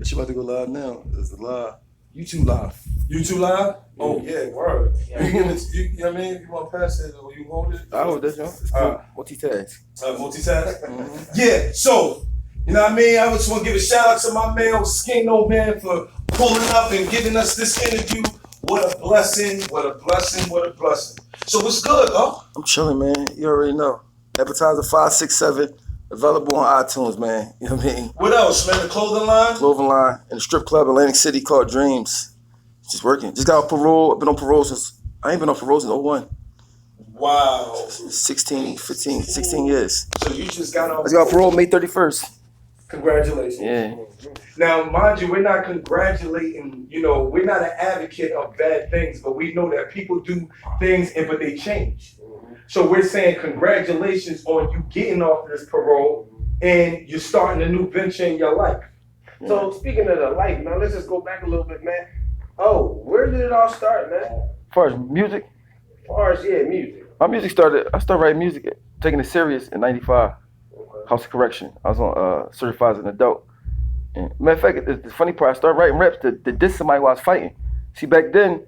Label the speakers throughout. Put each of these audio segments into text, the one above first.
Speaker 1: She about to go live now. It's live. YouTube live.
Speaker 2: YouTube live? Oh yeah, word. Yeah. You know what I mean? If you want to pass it or you hold it?
Speaker 1: I hold that, John. It's cool. Multitask.
Speaker 2: Multitask? Mm-hmm. Yeah, so, you know what I mean? I just want to give a shout out to my man Oschino, man, for pulling up and giving us this interview. What a blessing, what a blessing, what a blessing. So what's good, huh?
Speaker 1: I'm chilling, man. You already know. Appetizer 567. Available on iTunes, man. You know what I mean?
Speaker 2: What else, man? The clothing line?
Speaker 1: Clothing line. In a strip club in Atlantic City called Dreams. Just working. Just got on parole. I've been on parole since, I ain't been on parole since 01.
Speaker 2: Wow.
Speaker 1: 16 years.
Speaker 2: So you just got on
Speaker 1: I just got on parole May 31st.
Speaker 2: Congratulations.
Speaker 1: Yeah.
Speaker 2: Now, mind you, we're not congratulating, you know, we're not an advocate of bad things, but we know that people do things but they change. So we're saying congratulations on you getting off this parole and you're starting a new venture in your life.
Speaker 3: Yeah. So speaking of the life, now let's just go back a little bit, man. Oh, where did it all start, man?
Speaker 1: As far as music?
Speaker 3: Music.
Speaker 1: My music started, I started writing music, taking it serious in 95. Okay. House of Correction. I was on certified as an adult. And matter of fact, the funny part, I started writing raps to diss somebody who I was fighting. See, back then,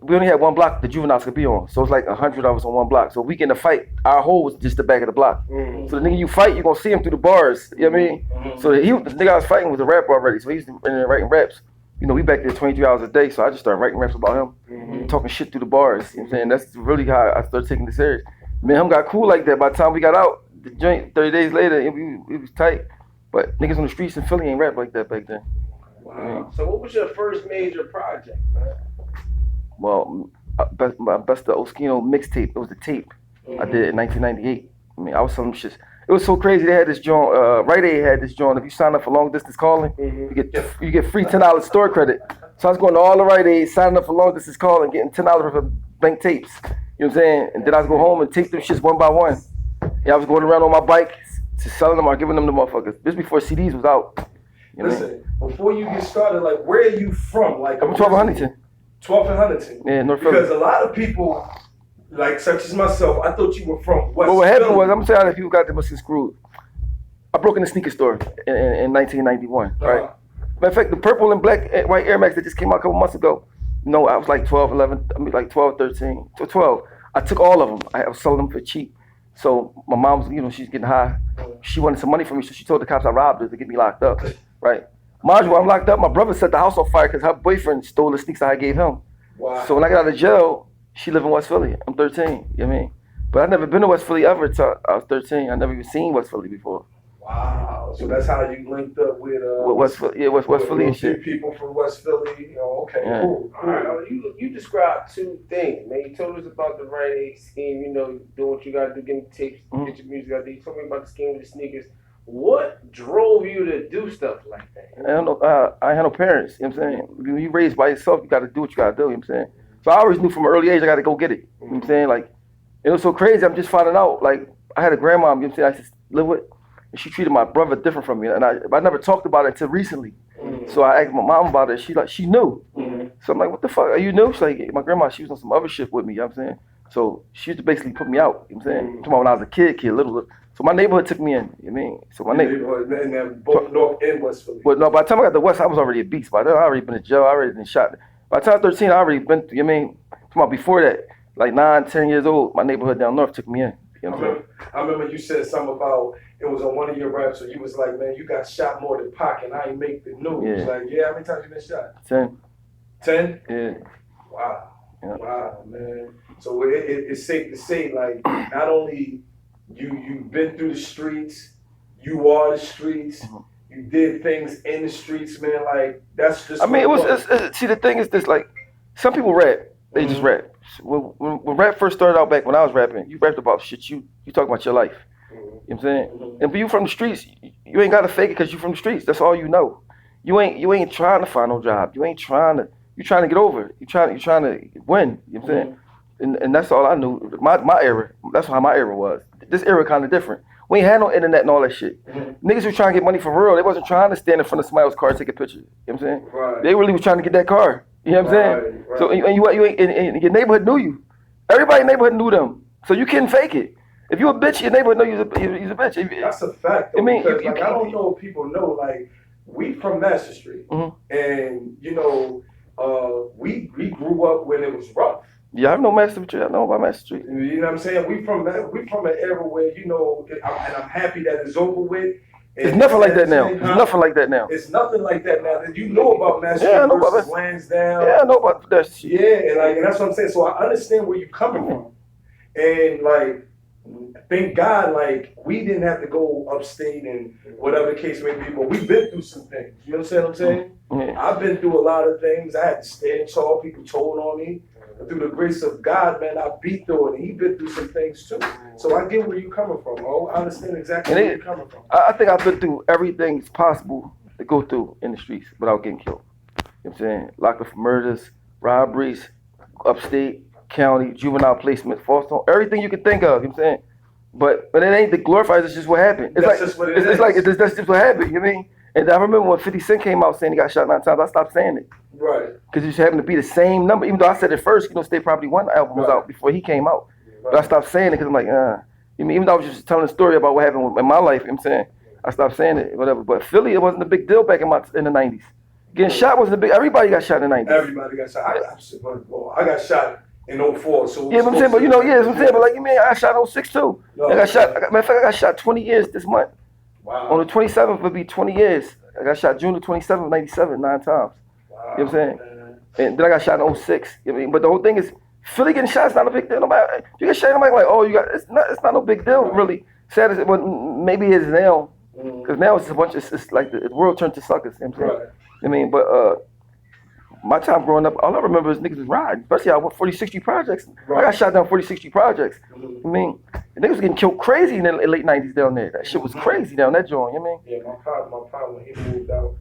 Speaker 1: we only had one block the juveniles could be on. So it's like 100 of us on one block. So we get in a fight, our hole was just the back of the block. Mm-hmm. So the nigga you fight, you're gonna see him through the bars. You know what I mean? Mm-hmm. So the nigga I was fighting was a rapper already. So he's writing raps. You know, we back there 23 hours a day. So I just started writing raps about him, talking shit through the bars. You know what I'm saying? That's really how I started taking it serious. Me and him got cool like that. By the time we got out, the joint 30 days later, it was tight. But niggas on the streets in Philly ain't rap like that back then.
Speaker 3: Wow. You know? So what was your first major project, man?
Speaker 1: Well, my best the Oschino mixtape. It was the tape I did in 1998. I mean, I was selling shit. It was so crazy. They had this joint. Rite Aid had this joint. If you sign up for long distance calling, you get free $10 store credit. So I was going to all the Rite Aid, signing up for long distance calling, getting $10 for bank tapes. You know what I'm saying? And then I was go home and tape them shits one by one. Yeah, I was going around on my bike to selling them or giving them to motherfuckers. This before CDs was out.
Speaker 2: You know? Listen, before you get started, like, where are you from? Like,
Speaker 1: I'm from Huntington.
Speaker 2: 12th and Huntington.
Speaker 1: Yeah, North Philly.
Speaker 2: Because a lot of people, like such as myself, I thought you were from West.
Speaker 1: Well, what happened
Speaker 2: Philly.
Speaker 1: was, I'm telling you, people got them screwed. I broke in a sneaker store in 1991, right? Matter of fact, the purple and black and white Air Max that just came out a couple months ago. No, I was like 12, 11, I mean like 12, 13, 12. I took all of them. I was selling them for cheap. So my mom's, you know, she's getting high. She wanted some money from me, so she told the cops I robbed her to get me locked up, right? Mind you, when I'm locked up, my brother set the house on fire because her boyfriend stole the sneakers I gave him.
Speaker 2: Wow.
Speaker 1: So when I got out of jail, she lived in West Philly. I'm 13, you know what I mean? But I've never been to West Philly ever until I was 13. I never even seen West Philly before.
Speaker 2: Wow. So that's how you linked up with
Speaker 1: West Philly, yeah, West Philly and shit.
Speaker 2: People from West Philly. Oh, okay,
Speaker 1: yeah.
Speaker 2: Cool.
Speaker 3: All right, you described two things, man. You told us about the Rite Aid scheme, you know, doing what you got to do, getting tapes, get your music out there. You told me about the scheme with the sneakers. What drove you to do stuff like that?
Speaker 1: I don't know. I had no parents. You know what I'm saying? When you raised by yourself, you got to do what you got to do. You know what I'm saying? So I always knew from an early age I got to go get it. You know what I'm saying? Like, it was so crazy. I'm just finding out. Like, I had a grandma, you know what I'm saying, I used to live with, and she treated my brother different from me. And I never talked about it until recently. So I asked my mom about it. She knew. So I'm like, what the fuck? Are you new? She's like, my grandma, she was on some other shit with me. You know what I'm saying? So she used to basically put me out. You know what I'm saying? Talking about when I was a kid, little. So my neighborhood took me in. You know what I mean? So my neighborhood.
Speaker 2: And then both North and West Philly.
Speaker 1: But no, by the time I got to West, I was already a beast. By then, I already been in jail. I already been shot. By the time I was 13, I already been through, you know what I mean? Come on, before that, like 9, 10 years old, my neighborhood down north took me in. You know
Speaker 2: I remember you said something about, it was on one of your raps, so you was like, man, you got shot more than Pac, and I ain't make the news.
Speaker 1: Yeah.
Speaker 2: Like, yeah, how many times you been shot?
Speaker 1: 10.
Speaker 2: 10?
Speaker 1: Yeah.
Speaker 2: Wow.
Speaker 1: Yeah.
Speaker 2: Wow, man. So it's safe to say, like, not only you've been through the streets, you are the streets, you did things in the streets, man. Like, that's just.
Speaker 1: I mean, see, the thing is this, like, some people rap, they just rap. When rap first started out back when I was rapping, you rapped about shit, you talk about your life. You know what I'm saying? And for you from the streets, you ain't gotta fake it because you from the streets. That's all you know. You ain't trying to find no job. You trying to get over it. You trying to win. You know what I'm saying? And that's all I knew. My era, that's how my era was. This era kind of different. We ain't had no internet and all that shit. Niggas were trying to get money for real. They wasn't trying to stand in front of somebody else's car and take a picture. You know what I'm saying?
Speaker 2: Right.
Speaker 1: They really was trying to get that car. You know what I'm saying?
Speaker 2: Right.
Speaker 1: So and your neighborhood knew you. Everybody in the neighborhood knew them. So you couldn't fake it. If you a bitch, your neighborhood know you's a bitch.
Speaker 2: That's a fact, though,
Speaker 1: I mean,
Speaker 2: because I don't know if people know, like, we from Master Street,
Speaker 1: Mhm.
Speaker 2: and you know, we grew up when it was rough.
Speaker 1: Yeah, I know Master Street. I know about Master Street.
Speaker 2: You know what I'm saying? We from an era where you know, and I'm happy that it's over with.
Speaker 1: It's nothing like that now. It's
Speaker 2: Huh?
Speaker 1: nothing like that now.
Speaker 2: It's nothing like that now. You know about Master
Speaker 1: Yeah, I
Speaker 2: Street
Speaker 1: know about
Speaker 2: versus
Speaker 1: that.
Speaker 2: Lansdowne.
Speaker 1: Yeah, I know about that shit.
Speaker 2: Yeah, and that's what I'm saying. So I understand where you're coming from, and like, thank God, like we didn't have to go upstate and whatever the case may be, but we've been through some things. You understand what I'm saying?
Speaker 1: Yeah.
Speaker 2: I've been through a lot of things. I had to stand tall. People told on me. But through the grace of God, man, I beat through it, and He's been through some things too. So I get where you're coming from. Oh, I understand exactly where you're coming from.
Speaker 1: I think I've been through everything it's possible to go through in the streets without getting killed. You know what I'm saying? Locked up for murders, robberies, upstate, county, juvenile placement, false home, everything you can think of, you know what I'm saying? But it ain't the glorified, it's just what happened. It's
Speaker 2: That's
Speaker 1: like,
Speaker 2: just what it
Speaker 1: it's
Speaker 2: is.
Speaker 1: like, that's just what happened, you know what I mean? And I remember when 50 Cent came out saying he got shot 9 times, I stopped saying it.
Speaker 2: Right.
Speaker 1: Because it just happened to be the same number, even though I said it first, you know, State Property 1 album was
Speaker 2: Right.
Speaker 1: out before he came out.
Speaker 2: Right.
Speaker 1: But I stopped saying it because I'm like, you mean, even though I was just telling a story about what happened in my life, you know what I'm saying? I stopped saying it, whatever. But Philly, it wasn't a big deal back in the 90s. Getting shot wasn't a big, everybody got shot in the 90s.
Speaker 2: Everybody got shot. I got shot in 04. So
Speaker 1: Yeah, but I'm saying, but you know, yeah, that's what I'm saying. But like you mean, I got shot in 06 too.
Speaker 2: No.
Speaker 1: I got shot. Matter of fact, I got shot 20 years this month.
Speaker 2: Wow.
Speaker 1: On the 27th would be 20 years. I got shot June the 27th, 97, 9 times.
Speaker 2: Wow.
Speaker 1: You know what I'm saying?
Speaker 2: Man.
Speaker 1: And then I got shot in 06. You know what I mean? But the whole thing is, Philly getting shot is not a big deal. Nobody, you get shot, nobody like, oh, you got, it's not no big deal, really. Sad as it, well, maybe it is now. Because now it's a bunch of, it's like the world turned to suckers. You know what I'm saying?
Speaker 2: Right.
Speaker 1: I mean, but my time growing up, all I remember is niggas was riding. Especially I went 4060 projects.
Speaker 2: Right.
Speaker 1: I got shot down 4060 projects.
Speaker 2: Mhm.
Speaker 1: I mean, the niggas was getting killed crazy in the late 90s down there. That shit was crazy down that joint, you know what I mean?
Speaker 2: Yeah, my father, when he moved out,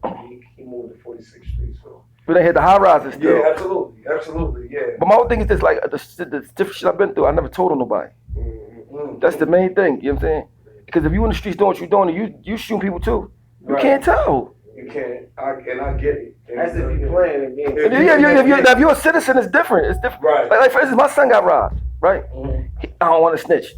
Speaker 2: he moved to 46th Street. So.
Speaker 1: But they had the high rises still.
Speaker 2: Yeah, absolutely, yeah.
Speaker 1: But my whole thing is this, like, the different shit I've been through, I never told on nobody.
Speaker 2: Mm-hmm.
Speaker 1: That's the main thing, you know what I'm saying? Because if you in the streets doing what you're doing, and you shooting people too, you
Speaker 2: Right.
Speaker 1: can't tell.
Speaker 2: You can't, I get it.
Speaker 3: That's if you playing a game.
Speaker 1: If you're a citizen, it's different. It's different.
Speaker 2: Right.
Speaker 1: Like for instance, my son got robbed, right?
Speaker 2: Mhm.
Speaker 1: I don't want to snitch.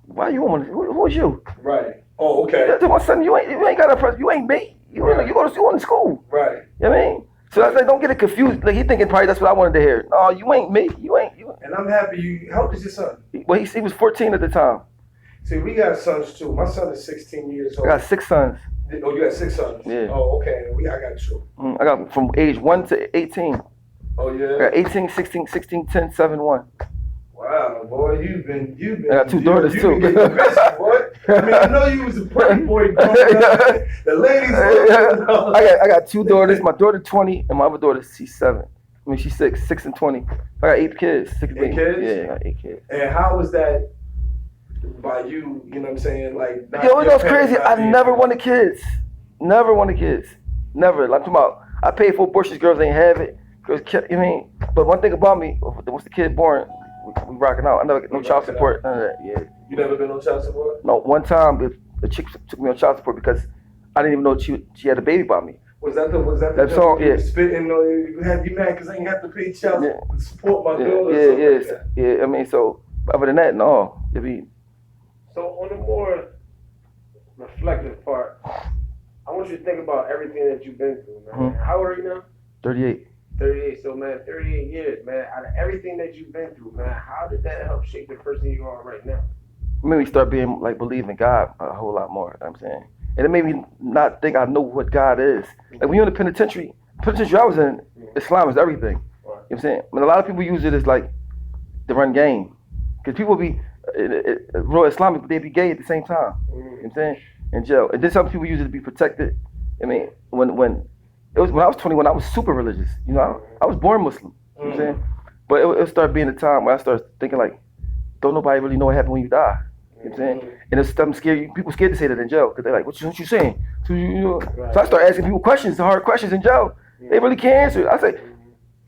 Speaker 1: Why you want to? Who was you?
Speaker 2: Right. Oh, okay.
Speaker 1: I told my son, you ain't got a press. You ain't me.
Speaker 2: Right.
Speaker 1: You going to school.
Speaker 2: Right.
Speaker 1: You know what I mean? So I said, don't get it confused. Like he thinking probably that's what I wanted to hear. No, you ain't me. You ain't.
Speaker 2: And I'm happy you. How old is your son?
Speaker 1: Well, he was 14 at the time.
Speaker 2: See, we got sons too. My son is 16 years
Speaker 1: I
Speaker 2: old.
Speaker 1: got 6 sons.
Speaker 2: Oh, you got 6 sons?
Speaker 1: Yeah.
Speaker 2: Oh, okay. I got 2.
Speaker 1: I got from age 1 to 18.
Speaker 2: Oh, yeah?
Speaker 1: I got 18, 16, 10, 7, 1.
Speaker 2: Wow, boy, you've been.
Speaker 1: I got 2 daughters
Speaker 2: you've
Speaker 1: too.
Speaker 2: Been getting busy, boy. I mean, I know you was a pretty boy growing up. The ladies.
Speaker 1: I got 2 daughters. My daughter 20, and my other daughter she's 7. I mean she's 6 and 20. I got 8 kids. 6
Speaker 2: 8 kids?
Speaker 1: Yeah, I got 8 kids.
Speaker 2: And how was that by you? You know what I'm saying? Like, not
Speaker 1: Yo, you know
Speaker 2: your
Speaker 1: what's
Speaker 2: parents
Speaker 1: crazy?
Speaker 2: not
Speaker 1: I
Speaker 2: being
Speaker 1: never
Speaker 2: there.
Speaker 1: wanted kids. Never wanted kids. Never. Like, I'm talking about, I paid for abortions. Girls ain't have it. Girls, you mean? But one thing about me, once the kid born, we rocking out. I never get no child support. None of that. Yeah.
Speaker 2: You never been on child support?
Speaker 1: No. One time, the chick took me on child support because I didn't even know she had a baby by me.
Speaker 2: Was that the
Speaker 1: That song,
Speaker 2: you
Speaker 1: yeah.
Speaker 2: spitting or you had you mad because I ain't have to pay child support my
Speaker 1: Yeah,
Speaker 2: daughter?
Speaker 1: yeah,
Speaker 2: or something like that?
Speaker 1: yeah. I mean, so other than that, no. I mean,
Speaker 3: So on the more reflective part, I want you to think about everything that you've been through, man.
Speaker 1: Mhm.
Speaker 3: How old are you now?
Speaker 1: 38.
Speaker 3: 38. So, man, 38 years, man. Out of everything that you've been through, man, how did that help shape the person you are right now?
Speaker 1: It made me start being like believe in God a whole lot more. You know what I'm saying, and it made me not think I know what God is. Like when you're in the penitentiary I was in, Islam is everything. You know what I'm saying? I mean, a lot of people use it as like the run game, because people be real Islamic, but they be gay at the same time. You know what I'm saying? In jail, and then some people use it to be protected. I mean, when I was 21, I was super religious. You know, I was born Muslim. You know what I'm saying? But it started being a time where I started thinking like, don't nobody really know what happened when you die. You know what I'm saying? And it's something scary. People scared to say that in jail because they're like, what you saying? So, so I started asking people questions, the hard questions in jail. They really can't answer it. I say,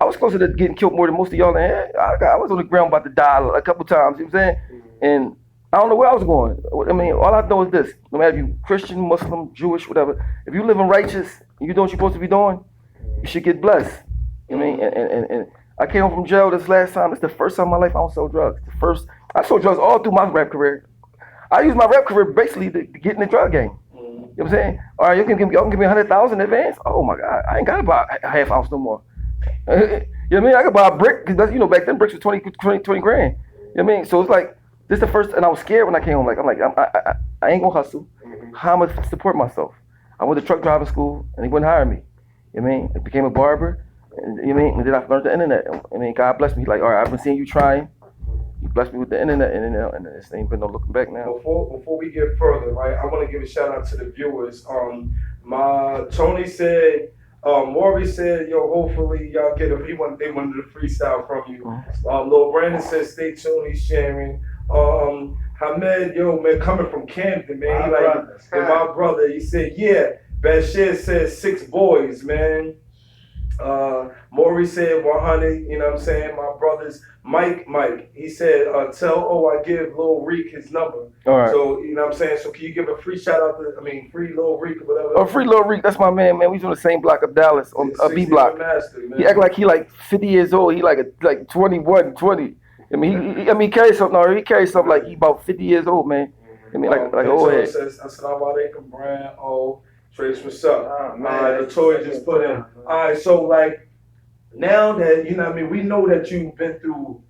Speaker 1: I was closer to getting killed more than most of y'all in here. I was on the ground about to die a couple times. You know what I'm saying? And I don't know where I was going. I mean, all I know is this: no matter if you Christian, Muslim, Jewish, whatever, if you living righteous and you doing what you're supposed to be doing, you should get blessed. You know what I mean? And I came home from jail this last time. It's the first time in my life I don't sell drugs. I sold drugs all through my rap career. I used my rap career basically to get in the drug game. You know You know what I'm saying? All right, you can give me 100,000 in advance. Oh my God, I ain't got to buy a half ounce no more. You know what I mean? I could buy a brick because back then bricks was 20 grand. You know what I mean? So it's like this is the first, and I was scared when I came home. Like I ain't gonna hustle. How am I gonna support myself? I went to truck driving school and he wouldn't hire me. You know what I mean? I became a barber. And, you know what I mean? And then I learned the internet. I mean, God bless me. He's like, all right, I've been seeing you trying. You blessed me with the internet, and this ain't been no looking back now.
Speaker 2: Before we get further, right, I want to give a shout out to the viewers. My Tony said, Maury said, yo, hopefully y'all get they wanted the freestyle from you. Lil Brandon said, stay tuned, he's sharing. Hamed, yo, man, coming from Camden, man, he like, my brother, he said, yeah. Bashir said 6 boys, man. Maury said 100, you know what I'm saying? My brothers, Mike, he said, tell I give Lil Reek his number.
Speaker 1: All right.
Speaker 2: So, you know what I'm saying? So can you give a free shout out free Lil Reek or whatever?
Speaker 1: Oh, free Lil Reek, that's my man, man. We was on the same block of Dallas, on B block.
Speaker 2: Master,
Speaker 1: he act like he like 50 years old. He like 21, 20. I mean, he carries something, or he carries something like he about 50 years old, man. I mean, like old head.
Speaker 2: Assalamu alaikum, Brand. Oh, Trace, what's up? The toy just put in. All right, so like, now that, you know what I mean, we know that you've been through,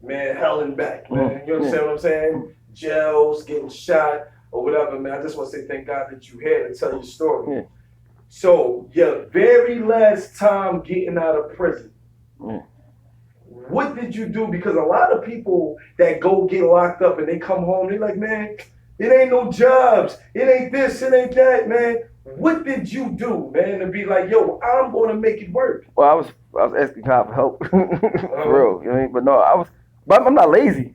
Speaker 2: man, hell and back, man. You understand what I'm saying? Jails, getting shot, or whatever, man. I just want to say thank God that you here to tell your story.
Speaker 1: Yeah.
Speaker 2: So, your very last time getting out of prison, what did you do? Because a lot of people that go get locked up and they come home, they like, man, it ain't no jobs. It ain't this, it ain't that, man. What did you do, man, to be like, yo, I'm going to make it work?
Speaker 1: Well, I was asking God for help, for real. You know what I mean? But no, but I'm not lazy.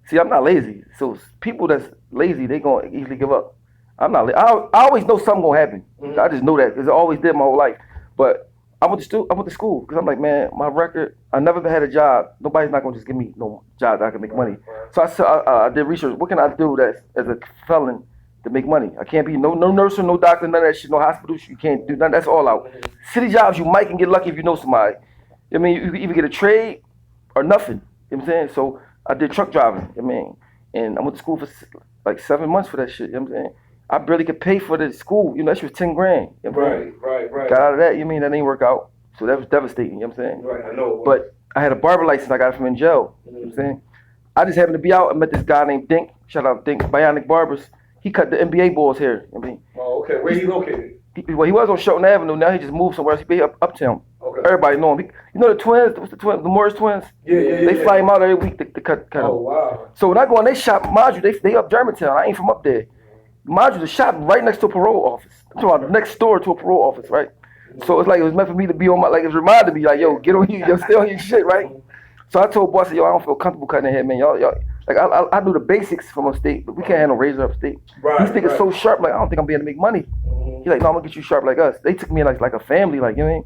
Speaker 1: See, I'm not lazy. So people that's lazy, they gonna easily give up. I'm not. I always know something gonna happen. I just know that because I always did my whole life. But I went to school because I'm like, man, my record. I never had a job. Nobody's not gonna just give me no job that I can make money. So I did research. What can I do that as a felon to make money? I can't be no nurse or no doctor, none of that shit, no hospital. You can't do none. That's all out. City jobs, you might can get lucky if you know somebody. I mean, you can either get a trade or nothing. You know what I'm saying? So I did truck driving. I mean, and I went to school for like 7 months for that shit. You know what I'm saying? I barely could pay for the school. You know, that shit was 10 grand. You know what I'm saying? Right. Got out of that. You mean that didn't work out? So that was devastating. You know what I'm saying?
Speaker 2: Right, I know.
Speaker 1: But I had a barber license. I got it from in jail. You know what I'm saying? I just happened to be out. I met this guy named Dink. Shout out Dink. Bionic Barbers. He cut the NBA boys' hair. I mean,
Speaker 2: oh, okay. Where he located?
Speaker 1: He was on Shelton Avenue. Now he just moved somewhere else. He be uptown. Okay. Everybody know him. You know the twins? What's the twins? The Morris twins?
Speaker 2: Yeah.
Speaker 1: They fly him out every week to cut him.
Speaker 2: Oh, wow.
Speaker 1: So when I go in they shop, mind you, they up Germantown. I ain't from up there. Mind you, the shop right next to a parole office. I'm talking about next door to a parole office, right? So it's like it was meant for me to be on my, like it was reminded me, like, yo, get on here, yo, stay on your shit, right? So I told boss, yo, I don't feel comfortable cutting their hair, man. Y'all, like I do the basics from upstate, but we can't have no razor upstate. These niggas so sharp, like I don't think I'm being able to make money. He's like, no, I'm gonna get you sharp like us. They took me like a family, like, you know what I mean?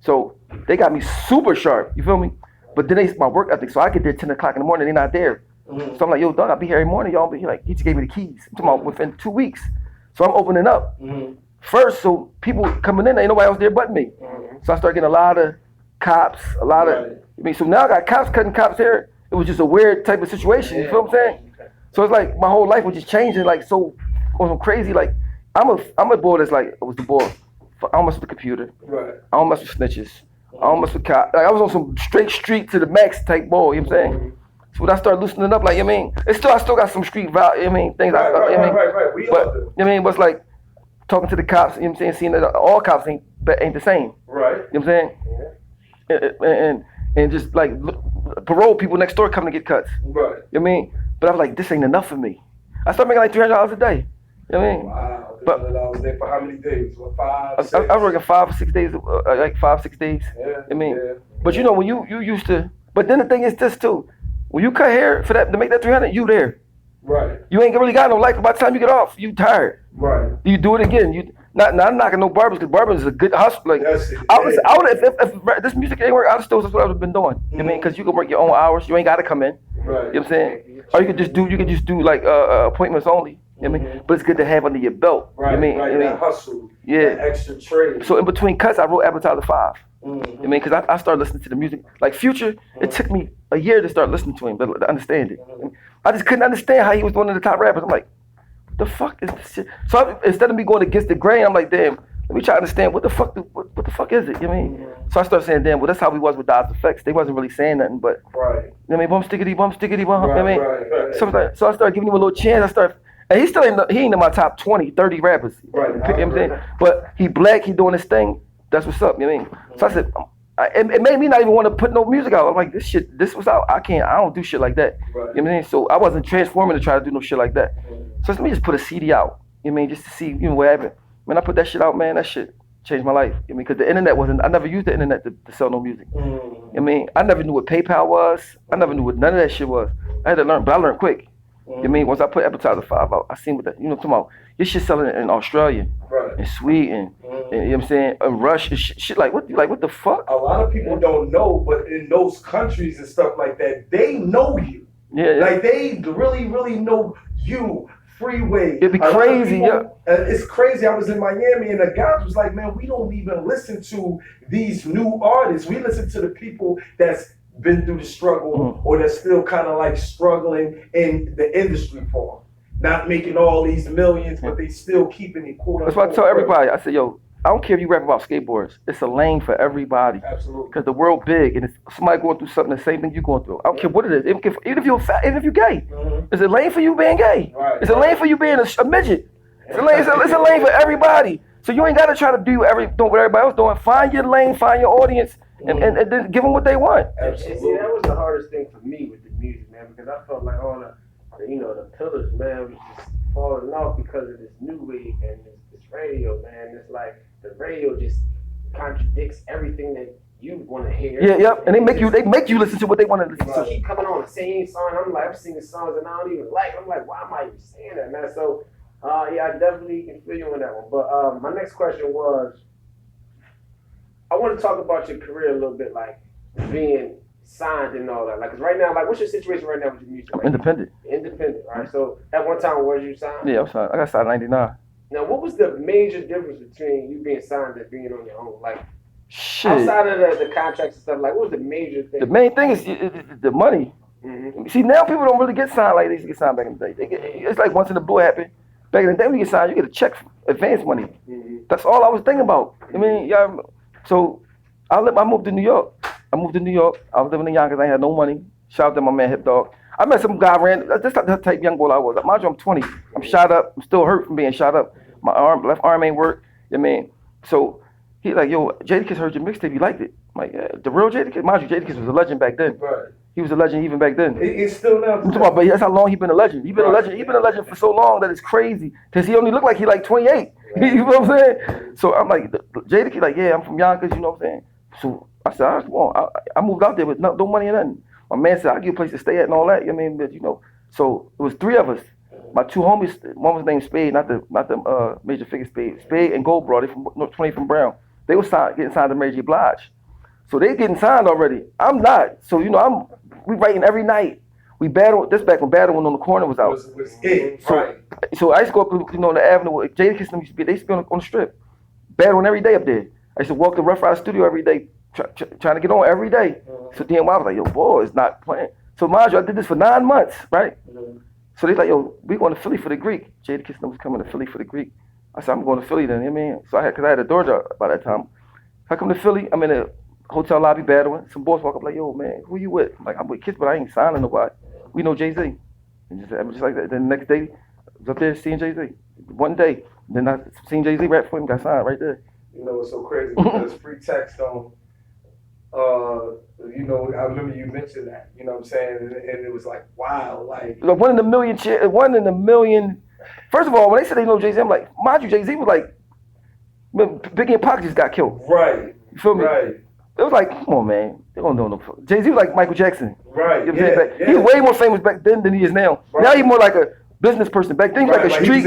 Speaker 1: So they got me super sharp, you feel me? But then they my work ethic, so I get there 10 o'clock in the morning, they're not there. So I'm like, yo, dog, I'll be here every morning, y'all. But he just gave me the keys. I'm talking about within 2 weeks. So I'm opening up. First, so people coming in, ain't nobody else there but me. So I start getting a lot of cops, a lot of, I mean, so now I got cops cutting cops' hair. It was just a weird type of situation, you feel what I'm saying? So it's like my whole life was just changing, like so crazy. Like I'm a boy that's like, I was the boy. I don't mess with the computer. I don't mess with snitches. I don't mess with cops. Like I was on some straight street to the max type ball, you know what I'm saying? So when I started loosening up, like, you know what I mean? I still got some street value, you know what I mean? Things
Speaker 2: Right.
Speaker 1: But, you know what I mean? But it's like talking to the cops, you know what I'm saying? Seeing that all cops ain't the same.
Speaker 2: Right.
Speaker 1: You know what I'm saying? And just like parole people next door coming to get cuts.
Speaker 2: Right.
Speaker 1: You know what I mean? But I was like, this ain't enough for me. I started making like $300 a day. You know what I mean?
Speaker 2: Wow.
Speaker 1: But
Speaker 2: $300 a day for how many days? What, 5, 6?
Speaker 1: I was working 5 or 6 days, like 5, 6 days.
Speaker 2: Yeah.
Speaker 1: I mean, but you know, when you used to, but then the thing is this too. When you cut hair for that to make that 300, you there.
Speaker 2: Right.
Speaker 1: You ain't really got no life. By the time you get off, you tired.
Speaker 2: Right.
Speaker 1: You do it again. You not knocking no barbers because barbers is a good hustle. Like I would if this music ain't work, I'd still that's what I would have been doing. You know what I mean? Because you can work your own hours. You ain't got to come in.
Speaker 2: Right.
Speaker 1: You know what I'm saying? Or you could just do like appointments only. You know what I mean? But it's good to have under your belt.
Speaker 2: Right.
Speaker 1: You know what I mean?
Speaker 2: That hustle.
Speaker 1: Yeah.
Speaker 2: That extra trade.
Speaker 1: So in between cuts, I wrote Advertiser 5. You know what I mean? Because I started listening to the music. Like Future, it took me a year to start listening to him, to understand it. I just couldn't understand how he was one of the top rappers. I'm like, the fuck is this shit? So instead of me going against the grain, I'm like, damn, let me try to understand what the fuck is it? You know what I mean? So I started saying, damn, well, that's how we was with Dodge Effects. They wasn't really saying nothing, but
Speaker 2: Right.
Speaker 1: you know what I mean, bum stickety, bum. You know what I mean?
Speaker 2: Right.
Speaker 1: So I started giving him a little chance. And he still ain't in my top 20, 30 rappers.
Speaker 2: Right.
Speaker 1: You know what I'm saying? But he black, he doing his thing. That's what's up. You know what I mean? So I said, it made me not even want to put no music out. I'm like, this was out. I don't do shit like that.
Speaker 2: Right.
Speaker 1: You know what I mean? So I wasn't transforming to try to do no shit like that. So let me just put a CD out. You know what I mean? Just to see, what happened. When I put that shit out, man, that shit changed my life. You know, because the internet I never used the internet to sell no music. You know what I mean? I never knew what PayPal was. I never knew what none of that shit was. I had to learn, but I learned quick. You know what I mean? Once I put Appetizer 5 out, I seen what that, talking about, your shit selling in Australia,
Speaker 2: Right.
Speaker 1: in Sweden, and, you know what I'm saying, in Russia, shit like what the fuck?
Speaker 2: A lot of people don't know, but in those countries and stuff like that, they know you.
Speaker 1: Yeah.
Speaker 2: Like they really, really know you. Freeway.
Speaker 1: It'd be crazy,
Speaker 2: It's crazy. I was in Miami and the guys was like, man, we don't even listen to these new artists. We listen to the people that's been through the struggle or that's still kind of like struggling in the industry form. Not making all these millions, but they still keeping it cool.
Speaker 1: That's what I tell everybody. I say, yo, I don't care if you rap about skateboards. It's a lane for everybody.
Speaker 2: Absolutely.
Speaker 1: Because the world big, and it's somebody going through something, the same thing you're going through. I don't care what it is. Even if you're fat, even if you're gay, it's a lane for you being gay.
Speaker 2: Right.
Speaker 1: It's a lane for you being a midget. It's a lane for everybody. So you ain't got to try to do what everybody else doing. Find your lane, find your audience, and then give them what they want.
Speaker 3: Absolutely. And see, that was the hardest thing for me with the music, man, because I felt like all the pillars, man, was just falling off because of this new wave and this radio, man. It's like the radio just contradicts everything that you want to hear.
Speaker 1: Yeah, and they make you listen to what they want to listen
Speaker 3: Just
Speaker 1: to.
Speaker 3: keep coming on the same song. I'm like, I'm singing songs and I don't even like. I'm like, why am I even saying that, man? So, yeah, I definitely can feel you on that one. But my next question was, I want to talk about your career a little bit, like being signed and all that. Like, 'cause right now, like, what's your situation right now with your music?
Speaker 1: I'm independent.
Speaker 3: Independent, right? So, at one time, was you signed?
Speaker 1: Yeah, I'm signed. I got signed in 99.
Speaker 3: Now, what was the major difference between you being signed and being on your own? Like,
Speaker 1: Shit.
Speaker 3: outside of the contracts and stuff, like, what was the major thing?
Speaker 1: The main thing is the money.
Speaker 3: Mm-hmm.
Speaker 1: See, now people don't really get signed like they used to get signed back in the day. It's like once in the blue happened. Back in the day, when you get signed, you get a check for advance money.
Speaker 3: Mm-hmm.
Speaker 1: That's all I was thinking about. I mean, yeah. So I moved to New York. I was living in Yonkers. I had no money. Shout out to my man Hip Dog. I met some guy that's not the type of young boy I was. Mind you, I'm 20. I'm shot up. I'm still hurt from being shot up. My left arm ain't work. You know what I mean? So he like, yo, Jadakiss heard your mixtape. You liked it. I'm like, yeah, the real Jadakiss. Mind you, Jadakiss was a legend back then.
Speaker 2: Right.
Speaker 1: He was a legend even back then.
Speaker 2: It's still now.
Speaker 1: I'm talking about, but that's how long he been a legend. He been a legend. He been a legend for so long that it's crazy. Cause he only looked like he like 28. You know what I'm saying? So I'm like, Jadakiss, like, yeah, I'm from Yonkers. You know what I'm saying? So I said, I moved out there with no money or nothing. My man said, I'll give you a place to stay at and all that. You know what I mean? But, so it was 3 of us. My 2 homies, one was named Spade, not the major figure Spade. Spade and Goldbro, they from 20 from Brown. They was getting signed to Mary J. Blige. So they getting signed already. I'm not. So, we writing every night. We battled, this back when Battling on the Corner was out.
Speaker 2: Was it, right.
Speaker 1: So I used to go up, on the avenue where Jadakiss used to be, they used to be on the strip. Battling every day up there. I used to walk the Rough Rider studio every day, trying to get on every day. So then I was like, yo, boy, it's not playing. So mind you, I did this for 9 months, right? So they like, yo, we going to Philly for the Greek. Jadakiss was coming to Philly for the Greek. I said, I'm going to Philly then, you know what I mean? So because I had a door job by that time. I come to Philly, I'm in a hotel lobby battling. Some boys walk up like, yo, man, who you with? I'm like, I'm with Kiss, but I ain't signing nobody. We know Jay-Z. And just like that. Then the next day, I was up there seeing Jay-Z. One day, then I seen Jay-Z rap for him, got signed right there.
Speaker 2: It's so crazy because Free Text on, I remember you mentioned that, you know what I'm saying? And it was like, wow, like.
Speaker 1: One in a million. First of all, when they said they know Jay-Z, I'm like, mind you, Jay-Z was like, Biggie and Pac just got killed.
Speaker 2: Right.
Speaker 1: You feel me?
Speaker 2: Right.
Speaker 1: It was like, come on, man. They don't know no. Jay-Z was like Michael Jackson.
Speaker 2: Right.
Speaker 1: You know what I'm saying? He was way more famous back then than he is now.
Speaker 2: Right.
Speaker 1: Now he's more like a business person. Back then he was like a street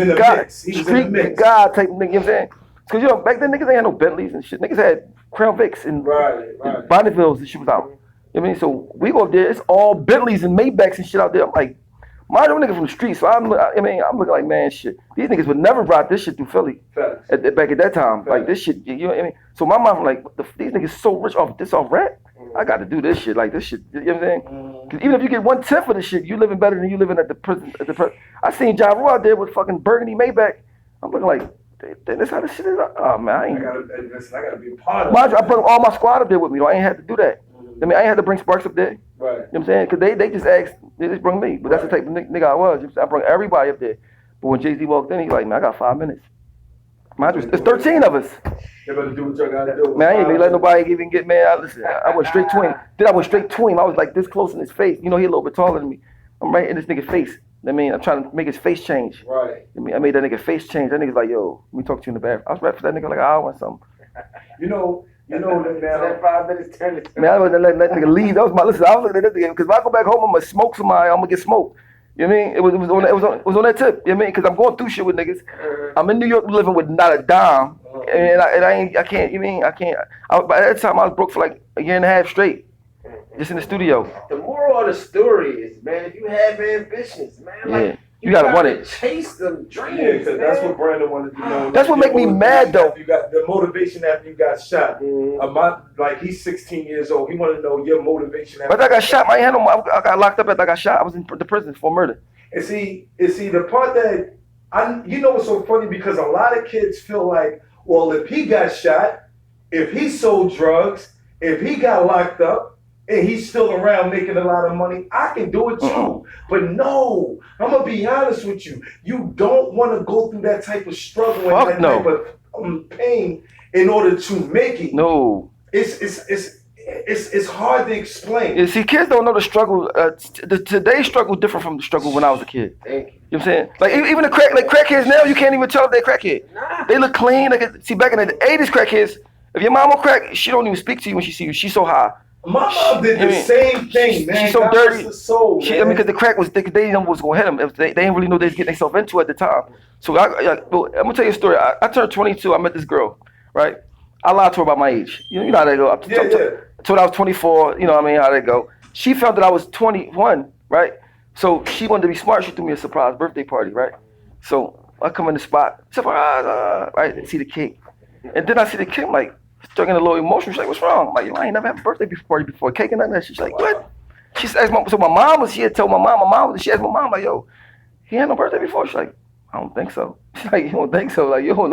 Speaker 1: guy type of nigga. You know what I'm saying? Because back then niggas ain't had no Bentleys and shit. Niggas had Crown Vics and Bonnevilles and shit was out. You know what I mean? So we go up there, it's all Bentleys and Maybachs and shit out there. I'm like, mind you, I'm a nigga from the street, so I'm looking like, man, shit. These niggas would never brought this shit through Philly back at that time. Like this shit, you know what I mean? So my mom like, these niggas so rich off rap. I got to do this shit. Like this shit, you know what I'm saying? Cause even if you get 1/10 of the shit, you living better than you living at the prison. I seen Ja Rule out there with fucking burgundy Maybach. I'm looking like, that's how this shit is. Oh man, I
Speaker 2: gotta be a part of
Speaker 1: it.
Speaker 2: it.
Speaker 1: I brought all my squad up there with me. Though. I ain't had to do that. I mean, I ain't had to bring Sparks up there.
Speaker 2: Right.
Speaker 1: You know what I'm saying? Cause they just asked, they just brought me. But that's the type of nigga I was. I brought everybody up there. But when Jay-Z walked in, he's like, man, I got 5 minutes. Mind you, it's 13 of us.
Speaker 2: You better do what you gotta do.
Speaker 1: Man, I ain't even let nobody even get mad. Listen, I went straight to him. Then I went straight to him. I was like this close in his face. You know, he a little bit taller than me. I'm right in this nigga's face. I mean, I'm trying to make his face change.
Speaker 2: Right.
Speaker 1: I made that nigga face change. That nigga's like, yo, let me talk to you in the bathroom. I was rapping for that nigga like an hour or something.
Speaker 2: You know that
Speaker 3: 5 minutes turned to
Speaker 1: Man, I wasn't letting that nigga leave. That was my listen. I was looking at that nigga because if I go back home, I'm gonna smoke somebody. I'm gonna get smoked. You know what I mean? It was on that tip. You know what I mean? Because I'm going through shit with niggas. I'm in New York living with not a dime, and I can't. You mean I can't? By that time I was broke for like a year and a half straight, just in the studio.
Speaker 3: The moral of the story is, man, if you have ambitions, man, like
Speaker 1: you gotta want it.
Speaker 3: Chase them dreams.
Speaker 2: Yeah, because that's what Brandon wanted to know.
Speaker 1: That's what make me mad though.
Speaker 2: You got the motivation after you got shot. Like he's 16 years old. He wanted to know your motivation.
Speaker 1: But I got shot. I got locked up after I got shot. I was in the prison for murder.
Speaker 2: And see the part that you know what's so funny because a lot of kids feel like, well, if he got shot, if he sold drugs, if he got locked up, and he's still around making a lot of money, I can do it too. But no, I'm gonna be honest with you. You don't want to go through that type of struggle and that type of pain in order to make it.
Speaker 1: No,
Speaker 2: it's hard to explain.
Speaker 1: You see, kids don't know the struggle. Today's struggle different from the struggle when I was a kid.
Speaker 3: Thank you.
Speaker 1: You know what I'm saying? Like even the crackheads now, you can't even tell if they're crackhead.
Speaker 3: Nah.
Speaker 1: They look clean. See, back in the 80s, crackheads, if your mom on crack, she don't even speak to you when she see you. She's so high.
Speaker 2: My mom did the same thing, man.
Speaker 1: She's so dirty.
Speaker 2: Soul,
Speaker 1: I mean, because the crack was, they didn't know what was going to hit them. They didn't really know they was getting themselves into at the time. So I'm gonna tell you a story. I turned 22. I met this girl, right? I lied to her about my age. You know how they go. I told her I was 24. You know what I mean? How they go. She found that I was 21, right? So she wanted to be smart. She threw me a surprise birthday party, right? So I come in the spot, surprise, right? See the cake, and then I see the cake. I'm like, struggling a little emotional. She's like, what's wrong? I'm like, I ain't never had a birthday party before. Cake and nothing. She's like, what? She asked so my mom she had told my mom, she asked my mom, like, yo, he had no birthday before? She's like, I don't think so. She's like, you don't think so? Like, you don't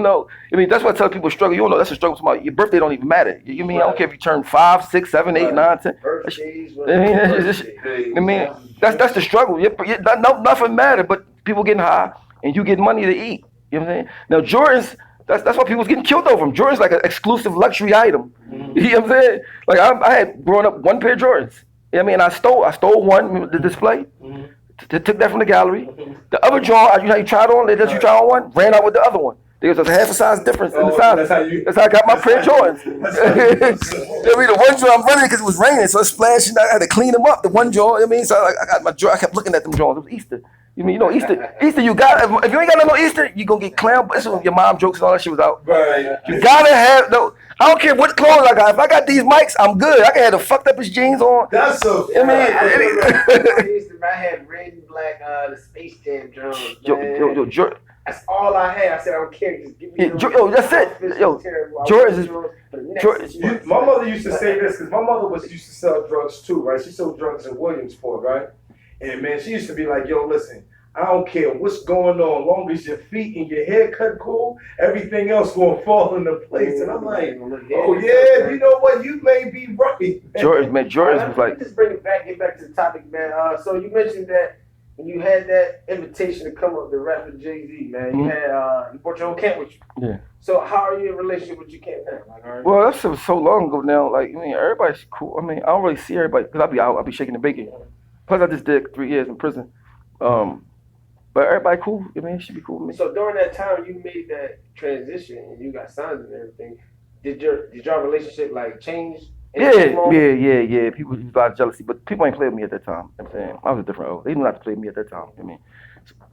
Speaker 1: know. I mean, that's why I tell people struggle. You don't know that's a struggle. Somebody, your birthday don't even matter. You mean, I don't care if you turn 5, 6, 7, 8, 9, 10.
Speaker 3: Birthdays,
Speaker 1: I mean, that's the struggle. Nothing matter but people getting high and you get money to eat. You know what I'm saying? Now, Jordans, that's why people was getting killed over them. Jordans like an exclusive luxury item. You know what I'm saying? Like I had growing up one pair of Jordans. You know what I mean? I stole one, the display. Took that from the gallery. The other John, you know how you tried on, they let you try on one, ran out with the other one. There was a half a size difference in the size. That's how I got my pair of Jordans. The one John I'm running because it was raining, so it splashed and I had to clean them up. The one John, I mean, so I got my Jordan. I kept looking at them Johns. It was Easter. You mean, Easter you got, if you ain't got no Easter, you gonna get clown. So your mom jokes and all that shit was out.
Speaker 2: Right.
Speaker 1: You gotta have, I don't care what clothes I got. If I got these mics, I'm good. I can have the fucked up his jeans on.
Speaker 2: That's so
Speaker 1: I
Speaker 3: had red and black, the Space Jam drums.
Speaker 1: Yo, Jordan.
Speaker 3: That's all I had. I said, I don't care. Just give me
Speaker 1: that's it. Yo, Jordan's.
Speaker 2: My mother used to say this because my mother used to sell drugs too, right? She sold drugs in Williamsport, right? And man, she used to be like, yo, listen, I don't care what's going on, as long as your feet and your hair cut cool, everything else gonna fall into place. And I'm like, oh yeah, you know what? You may be right.
Speaker 1: Jordan was like.
Speaker 3: Just get back to the topic, man. So you mentioned that when you had that invitation to come up to rap with Jay-Z, man, you brought your own camp with you.
Speaker 1: Yeah.
Speaker 3: So how are you in relationship with your camp now?
Speaker 1: Well, that's so long ago now. Like, I mean, everybody's cool. I mean, I don't really see everybody because I'll be shaking the bacon. Plus, I just did 3 years in prison. But everybody cool. I mean, it should be cool with me.
Speaker 3: So during that time you made that transition and you got signed and everything, did your relationship like change?
Speaker 1: Yeah. People use a lot of jealousy, but people ain't played with me at that time. You know what I'm saying? I was a different old. They knew not to play with me at that time. I mean,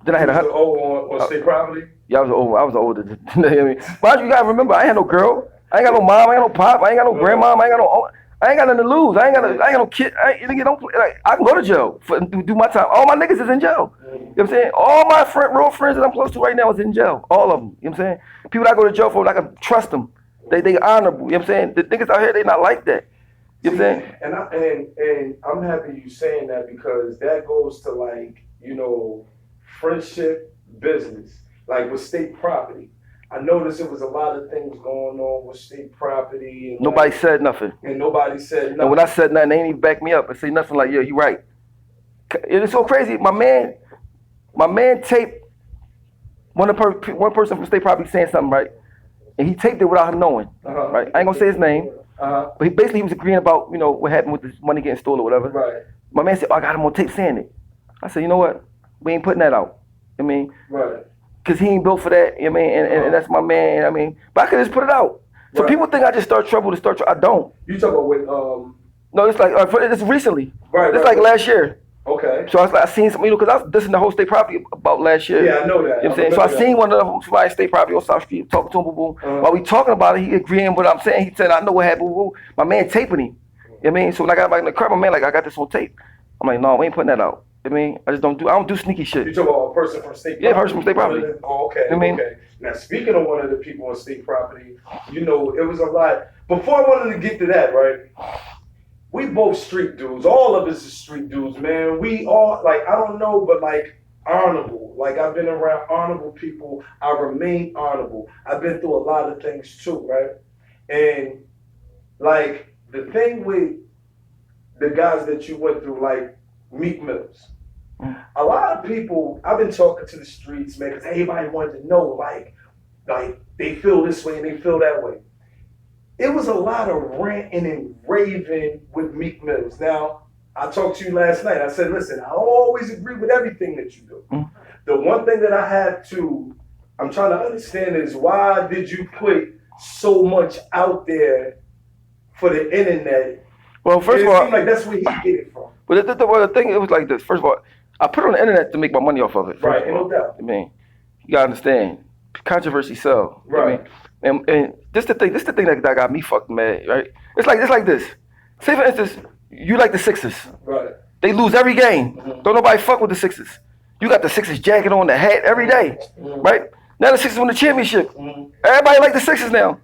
Speaker 1: then I had
Speaker 2: a old on state property.
Speaker 1: Yeah, I was older. You know what I mean? But you gotta remember, I ain't had no girl. I ain't got no mom. I ain't got no pop. I ain't got no grandma. I ain't got nothing to lose. I ain't got no kid. I can go to jail do my time. All my niggas is in jail. You know what I'm saying? All my real friends that I'm close to right now is in jail. All of them. You know what I'm saying? People that I go to jail for, I can trust them. They honorable. You know what I'm saying? The niggas out here, they not like that. You know what I'm saying?
Speaker 2: And I'm happy you saying that because that goes to like, you know, friendship, business, like with state property. I noticed there was a lot of things going on with state property and
Speaker 1: Nobody
Speaker 2: like,
Speaker 1: said nothing.
Speaker 2: and nobody said nothing.
Speaker 1: And when I said nothing, they didn't even back me up and say nothing like, yeah, you right. It's so crazy. My man taped one person from state property saying something, right? And he taped it without him knowing, right? I ain't gonna say his name, but he was agreeing about, you know, what happened with the money getting stolen or whatever.
Speaker 2: Right.
Speaker 1: My man said, oh, I got him on tape saying it. I said, you know what? We ain't putting that out. I mean,
Speaker 2: Right.
Speaker 1: Cause he ain't built for that, you know what I mean? And that's my man, I mean, but I could just put it out. So
Speaker 2: Right.
Speaker 1: people think I just start trouble. I don't.
Speaker 2: You talk about with
Speaker 1: No, it's like, it's recently.
Speaker 2: Right.
Speaker 1: It's
Speaker 2: right.
Speaker 1: like last year.
Speaker 2: Okay.
Speaker 1: So I seen some, you know, because I was dissing the whole state property about last year.
Speaker 2: Yeah, I know that.
Speaker 1: You know what I'm saying? So I seen one of them somebody state property on South Street talking to him, boom, boom. While we talking about it, he agreeing with what I'm saying. He said, I know what happened, boom, boom. My man taping him. You know what I mean? So when I got back in the car, my man like, I got this on tape. I'm like, no, we ain't putting that out. You know what I mean? I don't do sneaky shit.
Speaker 2: You talk about a person from state property?
Speaker 1: Yeah, person from state property.
Speaker 2: Oh, okay.
Speaker 1: You know what I mean?
Speaker 2: Okay. Now, speaking of one of the people on state property, you know, it was a lot. Before I wanted to get to that, right? We both street dudes. All of us is street dudes, man. We all, like, I don't know, but like, honorable. Like, I've been around honorable people. I remain honorable. I've been through a lot of things too, right? And like, the thing with the guys that you went through, like Meek Mills, a lot of people, I've been talking to the streets, man, because everybody wanted to know, like they feel this way and they feel that way. It was a lot of ranting and raving with Meek Mills. Now, I talked to you last night. I said, listen, I don't always agree with everything that you do. The one thing that I'm trying to understand is why did you put so much out there for the internet?
Speaker 1: Well, first of all,
Speaker 2: it seemed like that's where he get it from.
Speaker 1: But the thing, it was like this. First of all, I put it on the internet to make my money off of it.
Speaker 2: Right, no doubt.
Speaker 1: I mean, you gotta understand, controversy sell.
Speaker 2: Right.
Speaker 1: I mean, and this the thing that got me fucking mad, right? It's like this. Say for instance, you like the Sixers.
Speaker 2: Right.
Speaker 1: They lose every game. Don't nobody fuck with the Sixers. You got the Sixers jacket on, the hat every day, right? Now the Sixers win the championship. Everybody like the Sixers now.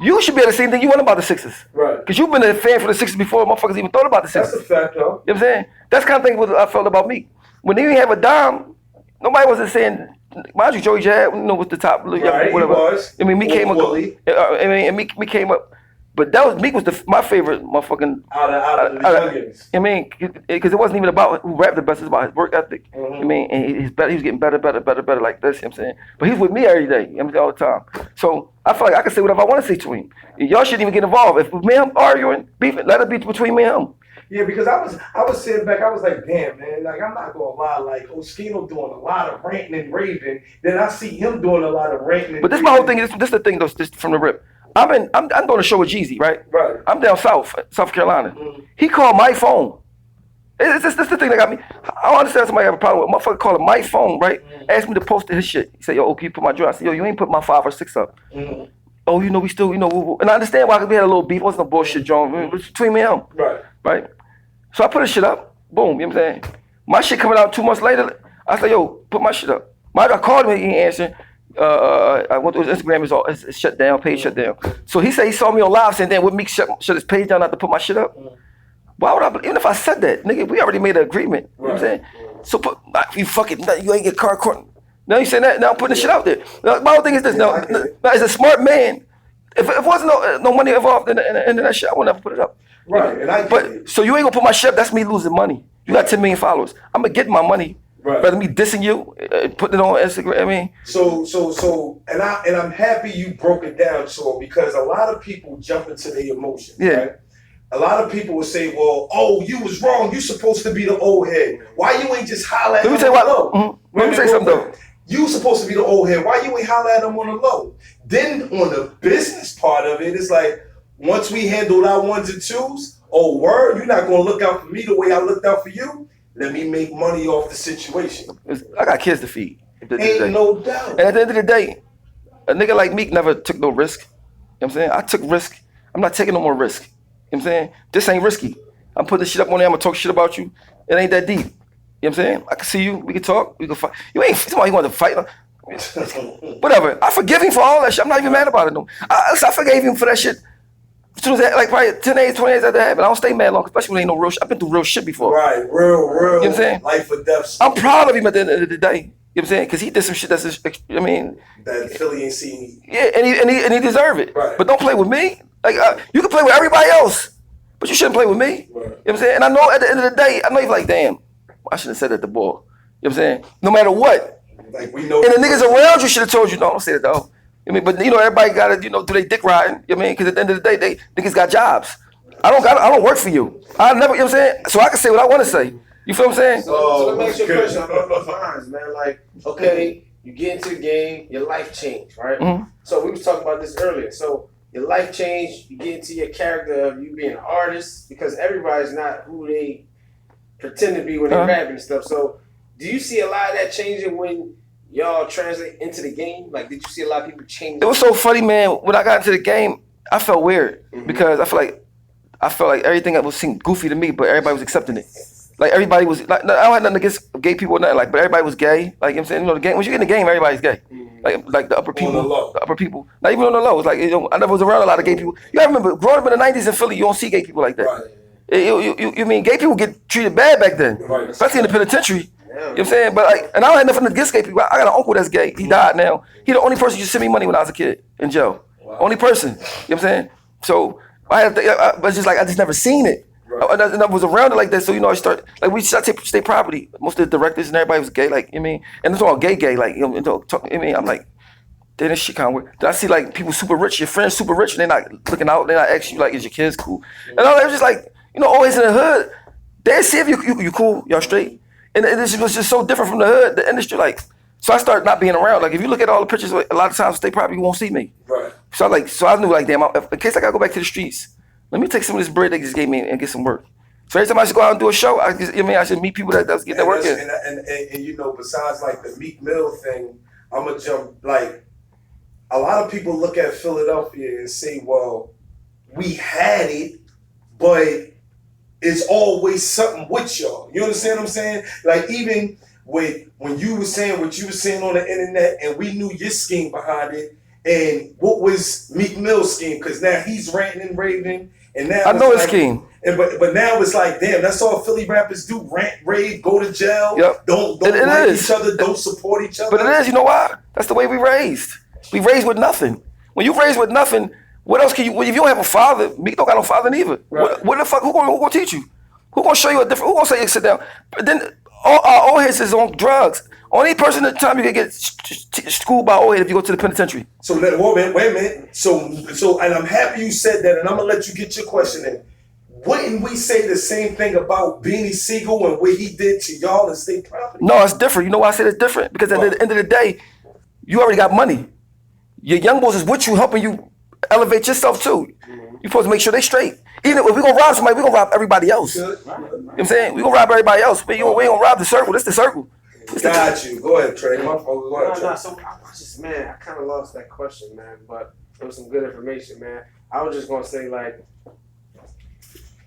Speaker 1: You should be able to say anything you want about the Sixers.
Speaker 2: Right.
Speaker 1: Because you've been a fan for the Sixers before motherfuckers even thought about the Sixers.
Speaker 2: That's a fact, though.
Speaker 1: You know what I'm saying? That's the kind of thing what I felt about Meek. When they didn't have a dime, nobody wasn't saying, mind you, Joey Jad, you know, was the top,
Speaker 2: right,
Speaker 1: whatever.
Speaker 2: He was.
Speaker 1: I mean, Meek came up. Meek came up. But Meek was my favorite motherfucking.
Speaker 2: Out of the youngins.
Speaker 1: I mean, because it wasn't even about who rapped the best, it's about his work ethic. I mean, and he was getting better like this, you know what I'm saying? But he's with me every day, you know what I'm saying, all the time. So I feel like I can say whatever I want to say to him. Y'all shouldn't even get involved. If me and him arguing, beefing, let it be between me and him.
Speaker 2: Yeah, because I was sitting back, I was like, damn, man, like, I'm not gonna lie, like, Oschino doing a lot of ranting and raving, then I see him doing a lot of ranting and
Speaker 1: But this is my whole thing, this is the thing, though, this from the rip. I'm doing a show with Jeezy, right?
Speaker 2: Right.
Speaker 1: I'm down South Carolina. He called my phone. This the thing that got me. I don't understand somebody have a problem with. Motherfucker called my phone, right? Asked me to post his shit. He said, yo, can you put my joint? I said, yo, you ain't put my 5 or 6 up. Oh, you know, we still, you know, and I understand why we had a little beef. It wasn't no bullshit, John. It was between me and him. Right? So I put his shit up. Boom, you know what I'm saying? My shit coming out 2 months later. I said, yo, put my shit up. I called him, he ain't answering. I went to his Instagram, it's shut down, page shut down. So he said he saw me on live saying, damn, would Meek shut his page down not to put my shit up? Why would I, even if I said that, nigga, we already made an agreement. You know what I'm saying? So you fucking, you ain't get car court. Now you saying that, now I'm putting the shit out there. Now, my whole thing is this, now as a smart man, if it wasn't no money involved in that shit, I would never put it up.
Speaker 2: Right,
Speaker 1: but so you ain't gonna put my shit up, that's me losing money. You got 10 million followers. I'm gonna get my money.
Speaker 2: Right.
Speaker 1: Rather me dissing you, putting it on Instagram. I mean,
Speaker 2: so, and I'm happy you broke it down, so because a lot of people jump into their emotions.
Speaker 1: Yeah.
Speaker 2: Right? A lot of people will say, "Well, oh, you was wrong. You supposed to be the old head. Why you ain't just holler at him on the low?"
Speaker 1: Let me say something though.
Speaker 2: You supposed to be the old head. Why you ain't holler at him on the low? Then on the business part of it, it's like once we handled our ones and twos, oh word, you're not gonna look out for me the way I looked out for you. Let me make money off the situation.
Speaker 1: I got kids to feed.
Speaker 2: Ain't no doubt.
Speaker 1: And at the end of the day, a nigga like Meek never took no risk. You know what I'm saying? I took risk. I'm not taking no more risk. You know what I'm saying? This ain't risky. I'm putting this shit up on there. I'm gonna talk shit about you. It ain't that deep. You know what I'm saying? I can see you. We can talk. We can fight. You ain't somebody you want to fight. Whatever. I forgive him for all that shit. I'm not even mad about it no. I forgave him for that shit As soon as that, like probably 10 days, 20 days after that happened, I don't stay mad long, especially when ain't no real shit. I've been through real shit before.
Speaker 2: Right, real.
Speaker 1: You know what I'm saying?
Speaker 2: Life or death.
Speaker 1: I'm proud of him at the end of the day. You know what I'm saying? Because he did some shit that's just, I mean.
Speaker 2: That Philly ain't seen.
Speaker 1: Yeah, and he deserve it.
Speaker 2: Right.
Speaker 1: But don't play with me. Like you can play with everybody else, but you shouldn't play with me.
Speaker 2: Right.
Speaker 1: You know what I'm saying? And I know at the end of the day, I know you're like, damn, I shouldn't have said that at the ball. You know what I'm saying? No matter what.
Speaker 2: Like we know.
Speaker 1: And the niggas around you should have told you, no, don't say that though. I mean, but you know, everybody gotta, do they dick riding. You know what I mean? Because at the end of the day, niggas got jobs. I don't work for you. I never, you know what I'm saying? So I can say what I want to say. You feel what I'm saying?
Speaker 3: So let me ask you a question about those lines, man. Like, okay, you get into the game, your life changed, right?
Speaker 1: Mm-hmm.
Speaker 3: So we was talking about this earlier. So your life changed, you get into your character of you being an artist, because everybody's not who they pretend to be when they're rapping and stuff. So do you see a lot of that changing when y'all translate into the game? Like, did you see a lot of people change?
Speaker 1: It was so funny, man. When I got into the game, I felt weird because I felt like everything that was seemed goofy to me, but everybody was accepting it. Like everybody was like, I don't have nothing against gay people or nothing, like, but everybody was gay. Like, you know what I'm saying? The game, when you get in the game, everybody's gay. Like the upper people, not even on the low. It's like, I never was around a lot of gay people. You gotta remember, growing up in the '90s in Philly, you don't see gay people like that.
Speaker 2: Right.
Speaker 1: You mean gay people get treated bad back then,
Speaker 2: Right.
Speaker 1: especially in the penitentiary. You know what I'm saying? But like, and I don't have nothing against gay people. I got an uncle that's gay. He died now. He the only person who used to send me money when I was a kid in jail. Wow. Only person. You know what I'm saying? So but it's just like I just never seen it. Right. And I was around it like that. So I start like we shot state property. Most of the directors and everybody was gay. Like I mean, and it's all gay. Like I mean, I'm like, damn, this shit kind of weird. Then I see like people super rich, your friends super rich, and they're not looking out. They're not asking you like, is your kids cool? And all that was just like, always in the hood. They see if you cool, y'all straight. And it was just so different from the hood, the industry. Like, so I started not being around. Like, if you look at all the pictures, a lot of times they probably won't see me.
Speaker 2: Right.
Speaker 1: So I knew like, damn, in case I gotta go back to the streets, let me take some of this bread they just gave me and get some work. So every time I should go out and do a show, I should meet people that's getting their work in.
Speaker 2: And besides like the Meek Mill thing, I'm gonna jump like a lot of people look at Philadelphia and say, well, we had it, but it's always something with y'all. You understand what I'm saying? Like even when you were saying what you were saying on the internet, and we knew your scheme behind it, and what was Meek Mill's scheme? Because now he's ranting and raving, and now
Speaker 1: I know his scheme.
Speaker 2: And but now it's like, damn, that's all Philly rappers do: rant, rave, go to jail.
Speaker 1: Yep.
Speaker 2: Don't like each other, don't support each other.
Speaker 1: But it is, you know why? That's the way we raised. We raised with nothing. When you raised with nothing, what else can you? If you don't have a father, Meek don't got no father neither. Right. What the fuck? Who gonna teach you? Who gonna show you a different? Who gonna say you sit down? But then all his is on drugs. Only person at the time you can get schooled by old head if you go to the penitentiary.
Speaker 2: So wait a minute. So and I'm happy you said that, and I'm gonna let you get your question in. Wouldn't we say the same thing about Beanie Siegel and what he did to y'all in state property?
Speaker 1: No, it's different. You know why I said it's different? Because at the end of the day, you already got money. Your young boys is with you, helping you elevate yourself too. You're supposed to make sure they straight. Even if we're gonna rob somebody, we're gonna rob everybody else. You know what I'm saying? We're gonna rob everybody else. We ain't gonna rob the circle. This the circle.
Speaker 2: Got you. Go ahead, Trey. My fault. Go ahead, Trey.
Speaker 3: So I kind of lost that question, man. But it was some good information, man. I was just gonna say, like,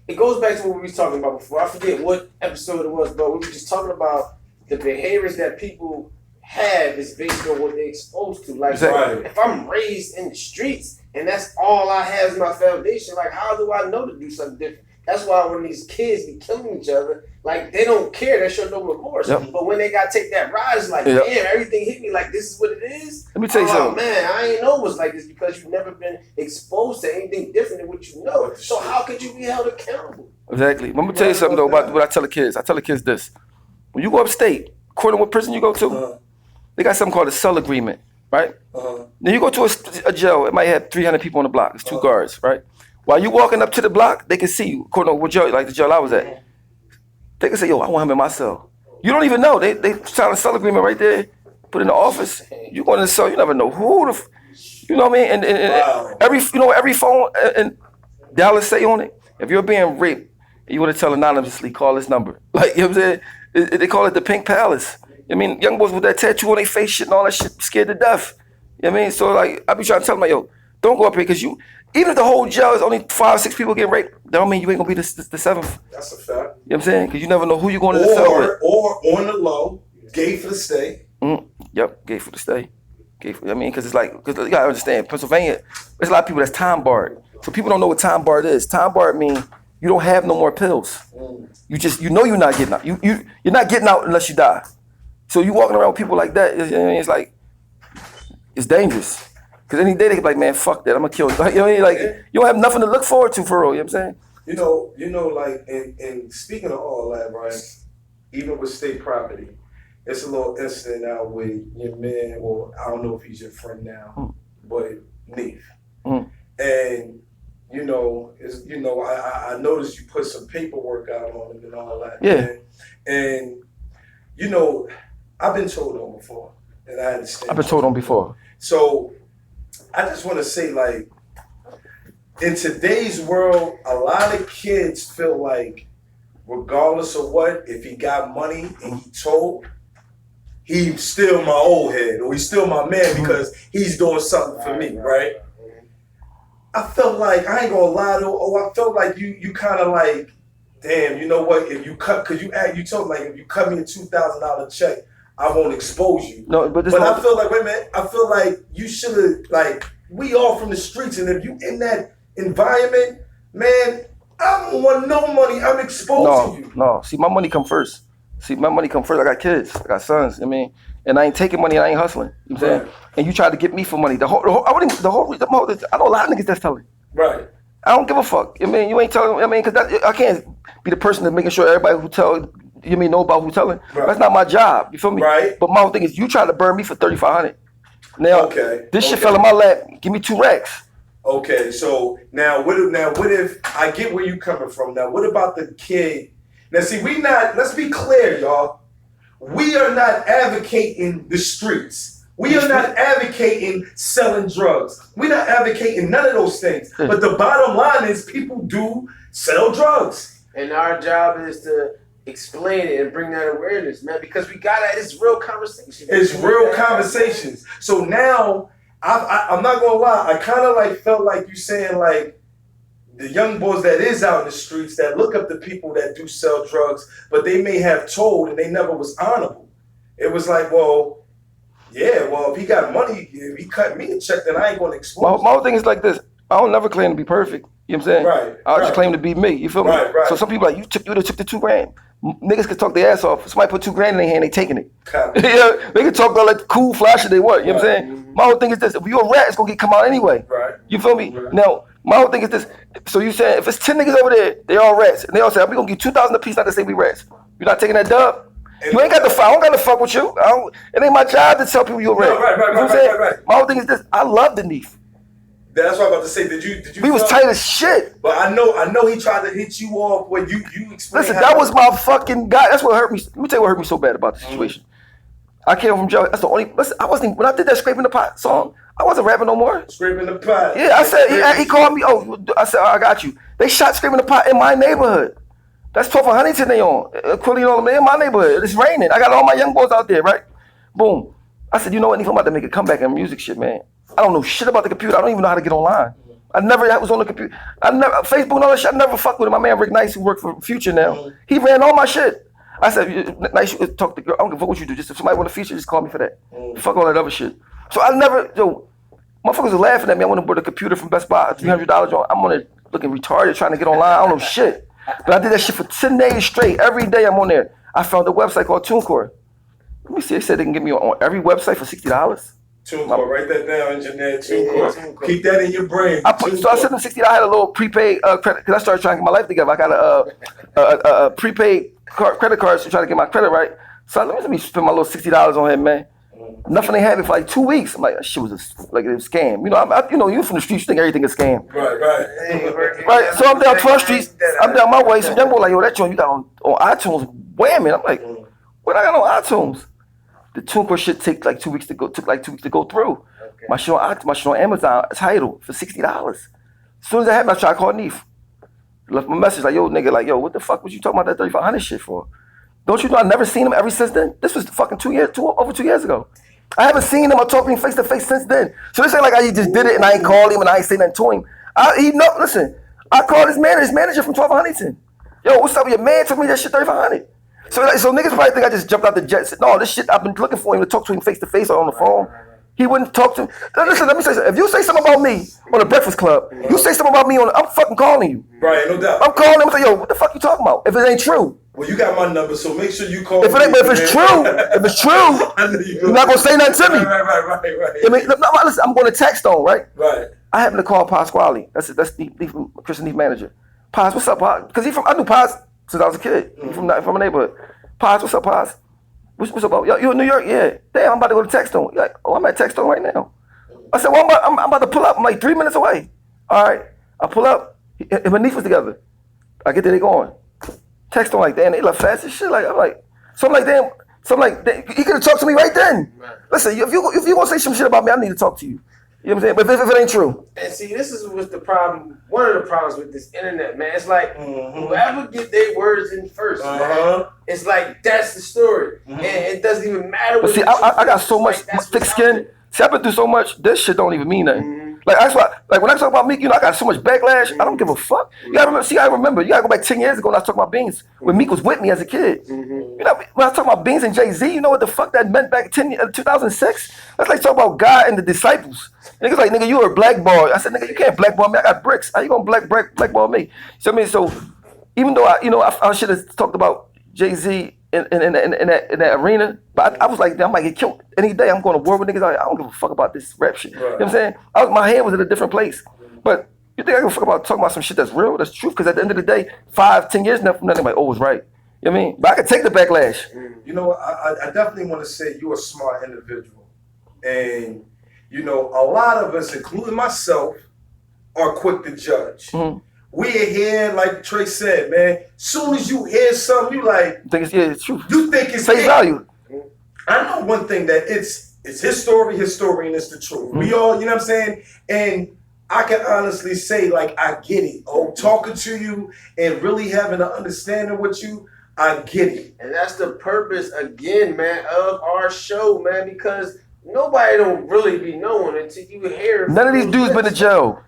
Speaker 3: it goes back to what we was talking about before. I forget what episode it was, but we were just talking about the behaviors that people have is based on what they're exposed to. Like,
Speaker 1: exactly.
Speaker 3: If I'm raised in the streets and that's all I have as my foundation, like, how do I know to do something different? That's why when these kids be killing each other, like, they don't care. They show no remorse. Yep. But when they got to take that ride, it's like, damn, everything hit me like this is what it is.
Speaker 1: Let me tell you something.
Speaker 3: Man, I ain't know it was like this because you've never been exposed to anything different than what you know. So how could you be held accountable?
Speaker 1: Exactly. Let me tell you something, though, about what I tell the kids. I tell the kids this. When you go upstate, according to what prison you go to, they got something called a cell agreement, right? Then you go to a jail. It might have 300 people on the block. It's 2 guards, right? While you walking up to the block, they can see you. According to what jail, like the jail I was at, they can say, "Yo, I want him in my cell." You don't even know. They sign a cell agreement right there, put in the office. You go in the cell, you never know who the, you know what I mean? And every phone and Dallas say on it, if you're being raped, and you want to tell anonymously, call this number. Like, you know what I'm saying? They call it the Pink Palace. I mean, young boys with that tattoo on their face, shit, and all that shit, scared to death. You know what I mean? So like, I be trying to tell them, like, yo, don't go up here because even if the whole jail is only 5 or 6 people getting raped, that don't mean you ain't gonna be the 7th.
Speaker 2: That's a fact.
Speaker 1: You know what I'm saying? Because you never know who you're going to the cell with.
Speaker 2: Or on the low, gay for the stay.
Speaker 1: Yep, gay for the stay. I mean, because it's like, because you gotta understand, Pennsylvania, there's a lot of people that's time barred. So people don't know what time barred is. Time barred means you don't have no more pills. You know you're not getting out. You're not getting out unless you die. So you walking around with people like that, it's like, it's dangerous. Because any day they can be like, man, fuck that, I'm gonna kill you. You know what I mean? Like, you don't have nothing to look forward to for real, you know what I'm saying?
Speaker 2: You know, like, and speaking of all that, right, even with state property, it's a little incident now with your man, well, I don't know if he's your friend now, but Neef. And, you know, I noticed you put some paperwork out on him and all that.
Speaker 1: Yeah.
Speaker 2: Man. And, you know, I've been told on before, and I understand.
Speaker 1: I've been told on before.
Speaker 2: So, I just want to say, like, in today's world, a lot of kids feel like, regardless of what, if he got money and he told, he's still my old head or he's still my man because he's doing something for me, right? I felt like, I ain't gonna lie though, I felt like you kind of like, damn, you know what, if you cut, cause you told me, like, if you cut me a $2,000 check, I won't expose you.
Speaker 1: No, but
Speaker 2: I feel like, wait a minute, I feel like you should have, like, we all from the streets, and if you in that environment, man, I don't want no money. I'm exposing you.
Speaker 1: No. See, my money come first. I got kids. I got sons. I mean, and I ain't taking money. And I ain't hustling. You know what I'm saying? And you try to get me for money. I know a lot of niggas that's telling.
Speaker 2: Right.
Speaker 1: I don't give a fuck. I mean, you ain't telling. I mean, cause I can't be the person that's making sure everybody who tell. You mean know about who telling? Right. That's not my job. You feel me?
Speaker 2: Right.
Speaker 1: But my whole thing is, you try to burn me for $3,500. Now, this shit fell in my lap. Give me 2 racks.
Speaker 2: Okay, so now what if I get where you coming from? Now what about the kid? Now see, let's be clear, y'all. We are not advocating the streets. We are not advocating selling drugs. We're not advocating none of those things. But the bottom line is people do sell drugs.
Speaker 3: And our job is to explain it and bring that awareness, man, because it's real conversation.
Speaker 2: It's real conversations. So now, I'm not gonna lie, I kind of like felt like you saying like the young boys that is out in the streets that look up to people that do sell drugs, but they may have told and they never was honorable. It was like, well, if he got money, if he cut me a check, then I ain't gonna expose.
Speaker 1: My whole thing is like this. I don't never claim to be perfect. You know what I'm saying?
Speaker 2: Right.
Speaker 1: I just claim to be me. You feel me?
Speaker 2: Right.
Speaker 1: So some people like, you would have took the $2,000. Niggas can talk their ass off. Somebody put $2,000 in their hand, they taking it. Yeah, they can talk all that cool flash they want. You know what I'm saying? My whole thing is this: if you're a rat, it's gonna come out anyway.
Speaker 2: Right.
Speaker 1: You feel me? Now, my whole thing is this. So you saying if it's 10 niggas over there, they all rats, and they all say we gonna give $2,000 a piece, not to say we rats. You're not taking that dub. You ain't got to fuck. I don't got to fuck with you. It ain't my job to tell people you're a rat.
Speaker 2: Right.
Speaker 1: My whole thing is this: I love the Neef.
Speaker 2: That's what I'm about to say. Did you?
Speaker 1: We was tight as shit.
Speaker 2: But I know he tried to hit you off when you explained.
Speaker 1: Listen, that was my fucking guy. That's what hurt me. Let me tell you what hurt me so bad about the situation. I came from jail. That's the only. Listen, I wasn't even, when I did that Scraping the Pot song, I wasn't rapping no more.
Speaker 2: Scraping the Pot.
Speaker 1: Yeah, I said he called me. Oh, I said I got you. They shot Scraping the Pot in my neighborhood. That's 12th and Huntington they on. Quilly on in my neighborhood. It's raining. I got all my young boys out there, right? Boom. I said, you know what? I'm about to make a comeback in music shit, man. I don't know shit about the computer. I don't even know how to get online. I was on the computer. Facebook and all that shit. I never fucked with him. My man Rick Nice, who worked for Future now, he ran all my shit. I said, Nice, you talk to girl. I don't give a fuck what you do. Just if somebody want to feature, just call me for that. Fuck all that other shit. So motherfuckers are laughing at me. I want to buy a computer from Best Buy, $300 on. I'm on it looking retarded, trying to get online. I don't know shit. But I did that shit for 10 days straight. Every day I'm on there. I found a website called TuneCore. Let me see. They said they can get me on every website for $60.
Speaker 2: TuneCore, write that down, engineer. TuneCore. Keep that in your brain.
Speaker 1: So I sent them $60. I had a little prepaid credit because I started trying to get my life together. I got a prepaid credit card to try to get my credit right. So let me spend my little $60 on him, man. Nothing they had it for like 2 weeks. I'm like, that shit was like a scam. You know, you from the streets, you think everything is scam. Right. So I'm down 12th Street. I'm down my way. So them boy like, yo, that joint you got on iTunes, whamming. I'm like, what I got on iTunes? The TuneCore shit took like 2 weeks to go. Took like 2 weeks to go through. Okay. My shit on Amazon, Tidal for $60. As soon as that happened, I tried to call Neef. Left my message like, yo, nigga, like, yo, what the fuck was you talking about that $3,500 shit for? Don't you know I never seen him ever since then? This was fucking over 2 years ago. I haven't seen him or talked to him face to face since then. So this ain't like I just did it and I ain't called him and I ain't say nothing to him. Listen, I called his manager from 12th Huntington. Yo, what's up with your man? Took me that shit $3,500. So niggas probably think I just jumped out the jet and said, no, this shit, I've been looking for him to talk to him face to face or on the phone. He wouldn't talk to me. Now, listen, let me say something. If you say something about me on the Breakfast Club, you say something about me I'm fucking calling you.
Speaker 2: Right, no doubt.
Speaker 1: I'm calling him and say, yo, what the fuck you talking about? If it ain't true.
Speaker 2: Well, you got my number, so make sure you call
Speaker 1: If
Speaker 2: me.
Speaker 1: it's true, you're not gonna say nothing to me.
Speaker 2: Right.
Speaker 1: I mean, no, listen, I'm going to text on, right?
Speaker 2: Right.
Speaker 1: I happen to call Pasquale. That's the Christian Leaf manager. Paz, what's up, Paz? Because I knew Paz since I was a kid. He from a neighborhood. Paz, what's up, Paz? What's up? Yo, you in New York? Yeah. Damn, I'm about to go to Textone. You're like, oh, I'm at Textone right now. I said, well, I'm about to pull up. I'm like 3 minutes away. All right. I pull up. Him and Neef was together. I get there, they going. Textone like, damn, they left fast as shit. Like, I'm like, so I'm like, damn. So I'm like, he could have talked to me right then. Right. Listen, if you gonna say some shit about me, I need to talk to you. You know what I'm saying? But if it ain't true.
Speaker 3: And see, this is what's the problem. One of the problems with this internet, man. It's like whoever get their words in first, man. It's like that's the story, and it doesn't even matter.
Speaker 1: But see, I got so much thick skin. See, I've been through so much. This shit don't even mean nothing. Like that's why, like when I talk about Meek, I got so much backlash. I don't give a fuck. You gotta remember. See, I remember. You gotta go back 10 years ago when I was talking about Beans. When Meek was with me as a kid. You know, when I was talking about Beans and Jay-Z, you know what the fuck that meant back in 2006? That's like talking about God and the disciples. Niggas like, nigga, you were a blackball. I said, nigga, you can't blackball me. I got bricks. How you gonna blackball me? So I mean, so even though I should have talked about Jay-Z in that arena, but I was like, I might get killed any day. I'm going to war with niggas. I don't give a fuck about this rap shit. Right. You know what I'm saying? My head was in a different place. But you think I give a fuck about talking about some shit that's real, that's truth? Because at the end of the day, 5-10 years from now, like, oh, was right. You know what I mean? But I can take the backlash.
Speaker 2: You know, I definitely want to say you're a smart individual. And, you know, a lot of us, including myself, are quick to judge. We're here, like Trey said, man. Soon as you hear something, you like,
Speaker 1: it's true.
Speaker 2: You think it's
Speaker 1: face value.
Speaker 2: I know one thing, that it's his story, and it's the truth. We all, you know what I'm saying? And I can honestly say, like, I get it. Oh, talking to you and really having an understanding with you, I get it.
Speaker 3: And that's the purpose, again, man, of our show, man, because nobody don't really be knowing until you hear.
Speaker 1: None of these dudes been to jail.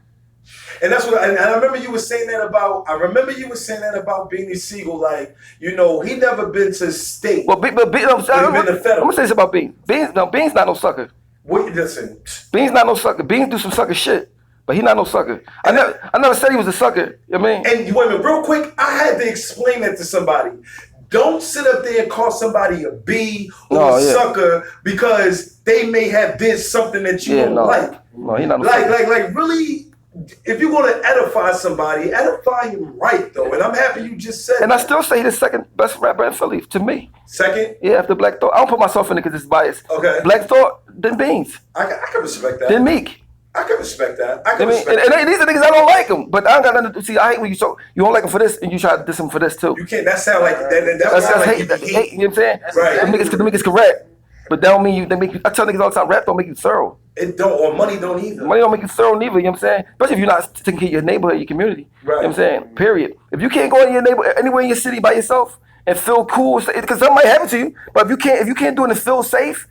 Speaker 2: And that's what, and I remember you were saying that about. Beanie Siegel. Like, you know, he never been to state.
Speaker 1: Well, I'm gonna say this about Beans. Beans not no sucker.
Speaker 2: Wait, listen.
Speaker 1: Beans not no sucker. Beans do some sucker shit, but he not no sucker. I never said he was a sucker. You know what I mean?
Speaker 2: And wait a minute, real quick. I had to explain that to somebody. Don't sit up there and call somebody a B or a sucker because they may have did something that you don't like.
Speaker 1: No, he not no
Speaker 2: sucker.
Speaker 1: Sucker.
Speaker 2: Like really. If you're going to edify somebody, edify him right, though. And I'm happy you just said
Speaker 1: that. And
Speaker 2: I
Speaker 1: still say he's the second best rapper in Philly, to me.
Speaker 2: Second?
Speaker 1: Yeah, after Black Thought. I don't put myself in it because it's biased.
Speaker 2: Okay.
Speaker 1: Black Thought, then Beans.
Speaker 2: I can respect that.
Speaker 1: Then Meek.
Speaker 2: I can respect that.
Speaker 1: And these are niggas I don't like them, but I don't got nothing to see. I hate when you don't like him for this and you try to diss him for this too.
Speaker 2: You can't. That sound like
Speaker 1: that's hate. You know what I'm saying?
Speaker 2: Right.
Speaker 1: The niggas correct. But that don't mean you. They make you. I tell niggas all the time, rap don't make you thorough.
Speaker 2: It don't, or money don't either.
Speaker 1: Money don't make you thorough neither. You know what I'm saying? Especially if you're not taking care of your neighborhood, your community.
Speaker 2: Right.
Speaker 1: You know what I'm saying? Period. If you can't go in your neighborhood, anywhere in your city by yourself and feel cool, because something might happen to you. But if you can't do it and feel safe,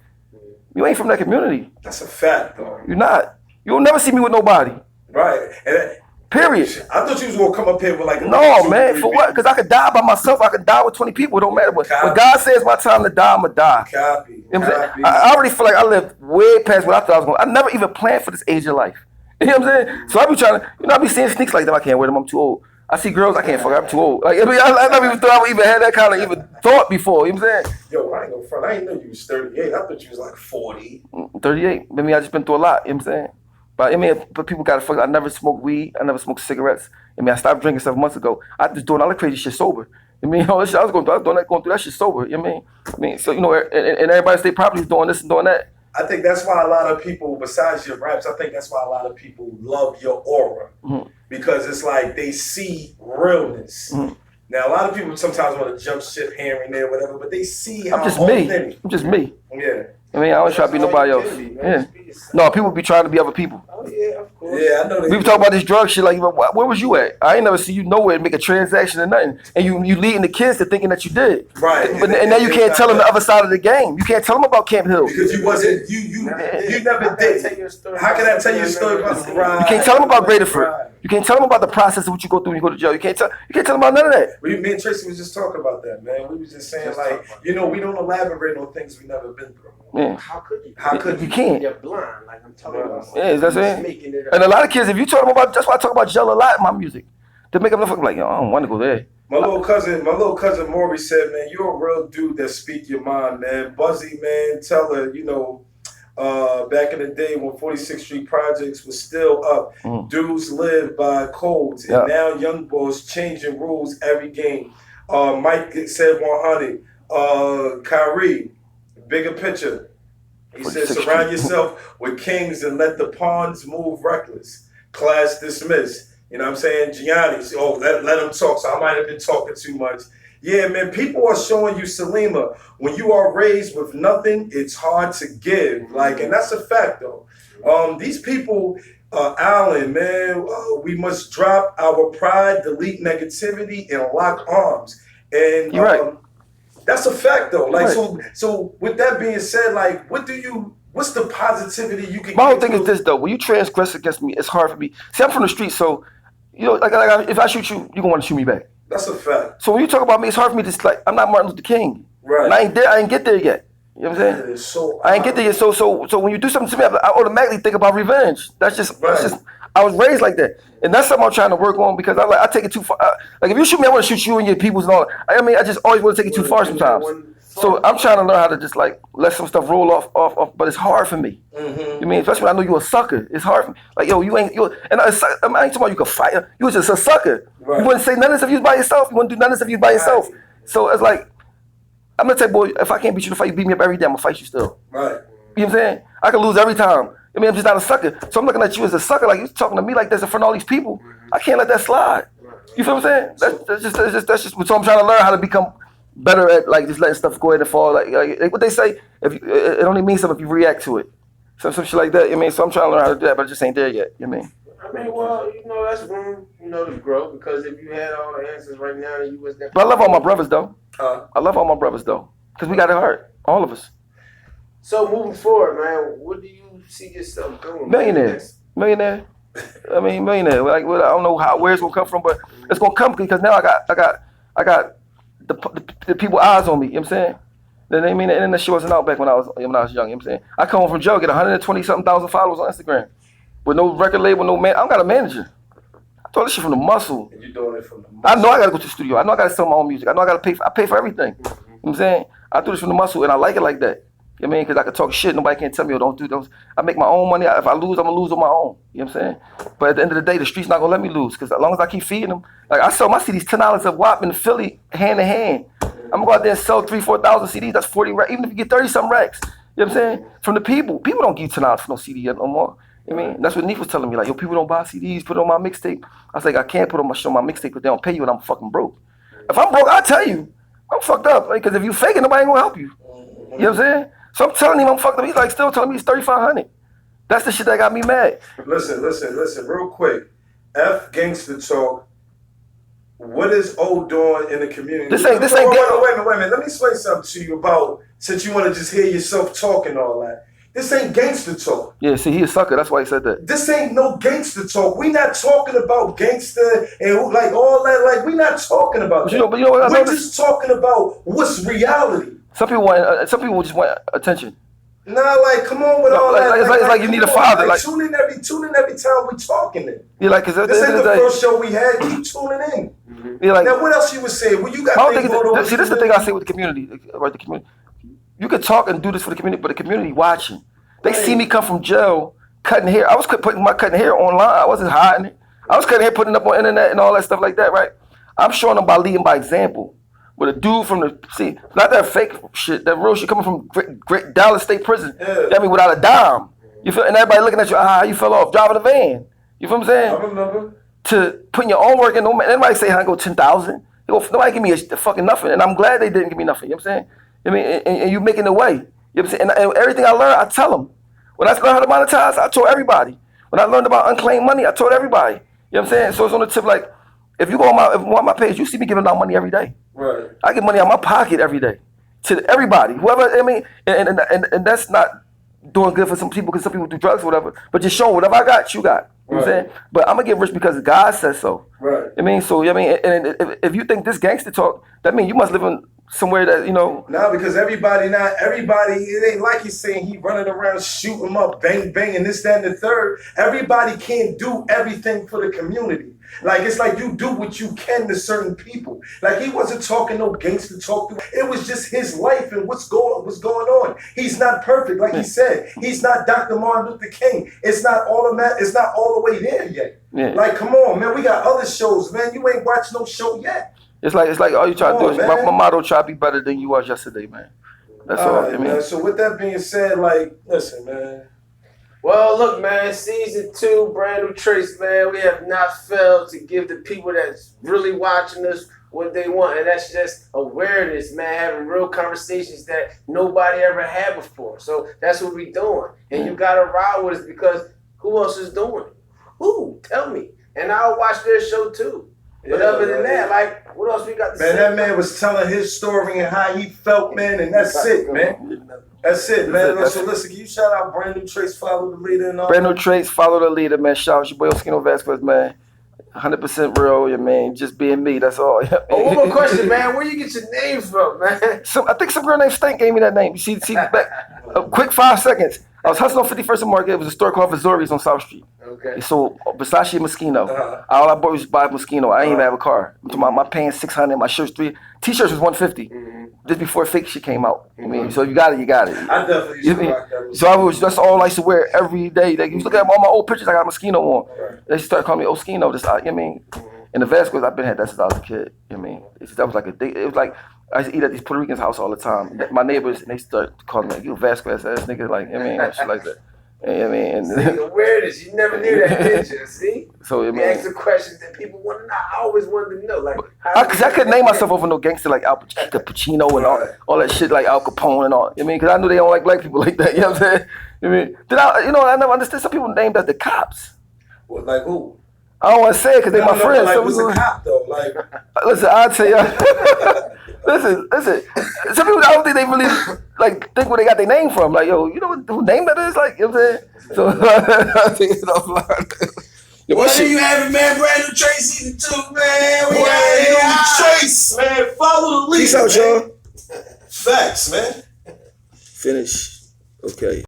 Speaker 1: you ain't from that community.
Speaker 2: That's a fact, though.
Speaker 1: You're not. You'll never see me with nobody.
Speaker 2: Right.
Speaker 1: Period.
Speaker 2: I thought you was gonna come up here with like
Speaker 1: no, man. For what? Because I could die by myself. I could die with 20 people. It don't matter. But when God says my time to die, I'ma die.
Speaker 2: Copy.
Speaker 1: You know what I'm saying? I already feel like I lived way past what I thought I was going. I never even planned for this age of life. You know what I'm saying? So I be trying to, I be seeing sneaks like them. I can't wear them. I'm too old. I see girls. I can't fuck. I'm too old. Like I never even thought I would even had that kind of even thought before. You know what I'm saying?
Speaker 2: Yo, I ain't gonna front. I ain't know you was 38. I thought you was like 40.
Speaker 1: 38. I mean, I just been through a lot. You know what I'm saying? But I mean, but people gotta fuck. I never smoked weed. I never smoked cigarettes. I mean, I stopped drinking 7 months ago. I just doing all that crazy shit sober. I mean, all this shit I was going through that shit sober. You know what I mean? So and everybody state property is doing this and doing that.
Speaker 2: I think that's why a lot of people, besides your raps, I think that's why a lot of people love your aura because it's like they see realness. Now, a lot of people sometimes want to jump ship here and there, whatever, but they see how
Speaker 1: I'm just me.
Speaker 2: Yeah.
Speaker 1: I mean, I don't try to be nobody else. Yeah. No, people be trying to be other people.
Speaker 3: Oh, yeah, of course.
Speaker 2: Yeah, I know.
Speaker 1: We be talking about this drug shit. Like, where was you at? I ain't never see you nowhere to make a transaction or nothing. And you leading the kids to thinking that you did.
Speaker 2: Right.
Speaker 1: And now you can't tell them the other side of the game. You can't tell them about Camp Hill.
Speaker 2: Because you wasn't, you never did. How can I tell you a story about the grind?
Speaker 1: You can't tell them about Greaterford. You can't tell them about the process of what you go through when you go to jail. You can't tell them about none of that.
Speaker 2: Me and Tracy was just talking about that, man. We was just saying, like, you know, we don't elaborate on things we never been through.
Speaker 1: Yeah.
Speaker 3: How could you?
Speaker 2: How could
Speaker 1: you? Can't.
Speaker 3: You're blind. Like I'm talking about.
Speaker 1: Yeah, that's it. And a lot of kids, if you talk them about, that's why I talk about jail a lot in my music. To make them look like, yo, I don't want to go there.
Speaker 2: My little cousin Maury said, man, you're a real dude that speak your mind, man. Buzzy, man, tell her, you know, back in the day when 46th Street Projects was still up, dudes lived by codes, and now young boys changing rules every game. Mike said 100. Kyrie, bigger picture. He said, surround yourself with kings and let the pawns move reckless. Class dismissed. You know what I'm saying? Gianni, let him talk, so I might have been talking too much. Yeah, man, people are showing you, Salima, when you are raised with nothing, it's hard to give. Like, and that's a fact, though. These people, Alan, man, we must drop our pride, delete negativity, and lock arms. And
Speaker 1: you're right.
Speaker 2: That's a fact, though. Like,
Speaker 1: right.
Speaker 2: So with that being said, like, what's the positivity you can?
Speaker 1: My whole thing is this, though. When you transgress against me, it's hard for me. See, I'm from the street, so you know, like if I shoot you, you're gonna want to shoot me back.
Speaker 2: That's a fact.
Speaker 1: So when you talk about me, it's hard for me to like, I'm not Martin Luther King.
Speaker 2: Right.
Speaker 1: And I ain't get there yet. You know what I'm saying?
Speaker 2: So
Speaker 1: I ain't get there yet. So when you do something to me, I automatically think about revenge. That's just I was raised like that. And that's something I'm trying to work on because I take it too far. Like if you shoot me, I want to shoot you and your peoples and all. I mean, I just always want to take it too far sometimes. So I'm trying to learn how to just like let some stuff roll off, but it's hard for me. You mean, especially when I know you're a sucker. It's hard for me. Like, yo, and I ain't talking about you could fight. You was just a sucker. Right. You wouldn't say none of this if you was by yourself. You wouldn't do none of this if you was by yourself. So it's like, I'm gonna tell you, boy, if I can't beat you in a fight, you beat me up every day, I'm gonna fight you still.
Speaker 2: Right.
Speaker 1: You know what I'm saying? I can lose every time. I mean, I'm just not a sucker. So I'm looking at you as a sucker, like you're talking to me like this in front of all these people. I can't let that slide. You feel what I'm saying? That's just so I'm trying to learn how to become better at like just letting stuff go ahead and fall. Like what they say, it only means something if you react to it. Some shit like that. You know what I mean? So I'm trying to learn how to do that, but I just ain't there yet. You know what I mean?
Speaker 3: Well, you know, that's room, you know, to grow because if you had all the answers right now, then you was that.
Speaker 1: But I love all my brothers though. I love all my brothers though, because we got it hard, all of us.
Speaker 3: So moving forward, man, what do you see yourself doing?
Speaker 1: Millionaire. I mean, millionaire. Like, I don't know where it's gonna come from, but it's gonna come because now I got the people eyes on me. You know what I'm saying? Then I mean, the internet shit wasn't out back when I was young. You know what I'm saying? I come home from jail, get 120-something thousand followers on Instagram, with no record label, no man. I don't got a manager. I thought this shit from the muscle.
Speaker 2: And you doing it from the muscle.
Speaker 1: I know I gotta go to the studio. I know I gotta sell my own music. I know I gotta pay. I pay for everything. You know what I'm saying? I do this from the muscle, and I like it like that. You know what I mean? Because I can talk shit. Nobody can tell me, oh, don't do those. I make my own money. If I lose, I'm going to lose on my own. You know what I'm saying? But at the end of the day, the street's not going to let me lose. Because as long as I keep feeding them. Like, I sell my CDs $10 a whop in Philly, hand to hand. I'm going to go out there and sell 3,000-4,000 CDs. That's 40 racks. Even if you get 30-something racks. You know what I'm saying? From the people. People don't give you $10 for no CD no more. You know what I mean? That's what Neef was telling me. Like, yo, people don't buy CDs. Put it on my mixtape. I was like, I can't put it on my mixtape because they don't pay you and I'm fucking broke. If I'm broke, I'll tell you. I'm fucked up. Because if you faking, nobody ain't going to help you. You know what I'm saying? So I'm telling him I'm fucked up. He's like still telling me he's 3,500. That's the shit that got me mad.
Speaker 2: Listen, real quick. F gangster talk. What is O doing in the community?
Speaker 1: This ain't
Speaker 2: wait a minute. Let me explain something to you about, since you want to just hear yourself talking all that. This ain't gangster talk.
Speaker 1: Yeah, see, he a sucker. That's why he said that.
Speaker 2: This ain't no gangster talk. We not talking about gangster and like all that. Like, we not talking about that.
Speaker 1: But you know what?
Speaker 2: We're just talking about what's reality.
Speaker 1: Some people just want attention.
Speaker 2: Nah, like, come on with all that.
Speaker 1: It's like you need a father. Like,
Speaker 2: tune in every time we talking. Then.
Speaker 1: Yeah, like, cause
Speaker 2: this ain't the first show we had. Keep tuning in.
Speaker 1: Yeah, like,
Speaker 2: now, what else you would say? Well, you got.
Speaker 1: See, this is the thing I say with the community. Right, the community. You could talk and do this for the community, but the community watching. They see me come from jail, cutting hair. I was putting my cutting hair online. I wasn't hiding it. I was cutting hair, putting it up on internet and all that stuff like that. Right. I'm showing them by leading by example. With a dude from not that fake shit, that real shit coming from great Dallas State Prison. Yeah. I mean, without a dime. You feel, and everybody looking at you, how you fell off, driving a van. You feel what I'm saying?
Speaker 2: I remember.
Speaker 1: To putting your own work in, anybody say, I go 10,000. Nobody give me a fucking nothing. And I'm glad they didn't give me nothing. You know what I'm saying? I mean, and you making the way. You know what I'm saying? And everything I learned, I tell them. When I learned how to monetize, I told everybody. When I learned about unclaimed money, I told everybody. You know what I'm saying? So it's on the tip, like, if you go on my page, you see me giving out money every day.
Speaker 2: Right.
Speaker 1: I get money out of my pocket every day to everybody, whoever. I mean, and that's not doing good for some people because some people do drugs or whatever. But just show whatever I got, you got. You know what I'm saying? But I'm gonna get rich because God says so.
Speaker 2: Right.
Speaker 1: I mean, so I mean, and if you think this gangster talk, that means you must live in somewhere that, you know.
Speaker 2: Nah, because everybody, it ain't like he's saying he running around shooting them up, bang, bang, and this, that, and the third. Everybody can't do everything for the community. Like, it's like you do what you can to certain people. Like, he wasn't talking no gangster talk. It was just his life and what's going on. He's not perfect, like he said. He's not Dr. Martin Luther King. It's not all the way there yet.
Speaker 1: Yeah.
Speaker 2: Like, come on, man. We got other shows, man. You ain't watched no show yet.
Speaker 1: It's like all you try to do is
Speaker 2: man.
Speaker 1: my motto: try to be better than you was yesterday, man. That's all.
Speaker 2: Right,
Speaker 1: I mean.
Speaker 2: man. So with that being said, like, listen, man.
Speaker 3: Well, look, man, season 2, brand new trace, man. We have not failed to give the people that's really watching us what they want, and that's just awareness, man, having real conversations that nobody ever had before. So that's what we doing. And you got to ride with us because who else is doing it? Who? Tell me. And I'll watch their show too. But other than that, like, what else we got to say?
Speaker 2: Man, that man was telling his story and how he felt, man, and that's it, man. That's it, man. So listen, can you shout out Brand New Trace, Follow the Leader, and all
Speaker 1: Brand New Trace, Follow the Leader, man. Shout out your boy Oschino Vasquez, man. 100% real, yeah, man. Just being me, that's all.
Speaker 3: Oh, one more question, man. Where you get your name from, man?
Speaker 1: I think some girl named Stank gave me that name. See, back a quick 5 seconds. I was hustling on 51st and Market. It was a store called Vazori's on South Street.
Speaker 3: Okay.
Speaker 1: So Versace and Moschino. All I bought was buy Moschino. I ain't even have a car. My pants $600, my shirts $300. T-shirts was $150. Just before fake shit came out. I mean, so you got it, you got it.
Speaker 2: I definitely used to rock that.
Speaker 1: So that's all I used to wear every day. Like, you look at all my old pictures, I got Moschino on. They started calling me Oschino. This, you know what I mean? And the Vasquez, I've been had that since I was a kid. You know what I mean? That was like it was like I used to eat at these Puerto Ricans' house all the time. My neighbors, and they start calling me like, you Vasquez ass nigga, like, you know what I mean? Shit like that. You know what I mean?
Speaker 3: See, awareness, you never knew that, did you? See?
Speaker 1: So, I
Speaker 3: You
Speaker 1: mean,
Speaker 3: ask the questions that people want to know. I always wanted to know. Like,
Speaker 1: because I couldn't name myself over no gangster like Al Pacino and all that shit like Al Capone and all. You know what I mean? Because I knew they don't like black people like that. You know what I'm saying? You know what I mean? I never understood some people named as the cops.
Speaker 2: Well, like who?
Speaker 1: I don't want to say it because they my friends.
Speaker 2: Like,
Speaker 1: So
Speaker 2: who's a cop though? Like,
Speaker 1: listen, I'll tell you. listen. Some people, I don't think they really like think where they got their name from. Like, yo, you know who name that is? Like, you know what I'm saying? So I think it's offline.
Speaker 4: What are you having, man? Brand New Trace season 2, man. We got New Trace, man. Follow the leader.
Speaker 1: Peace out, y'all.
Speaker 4: Facts, man.
Speaker 1: Finish. Okay.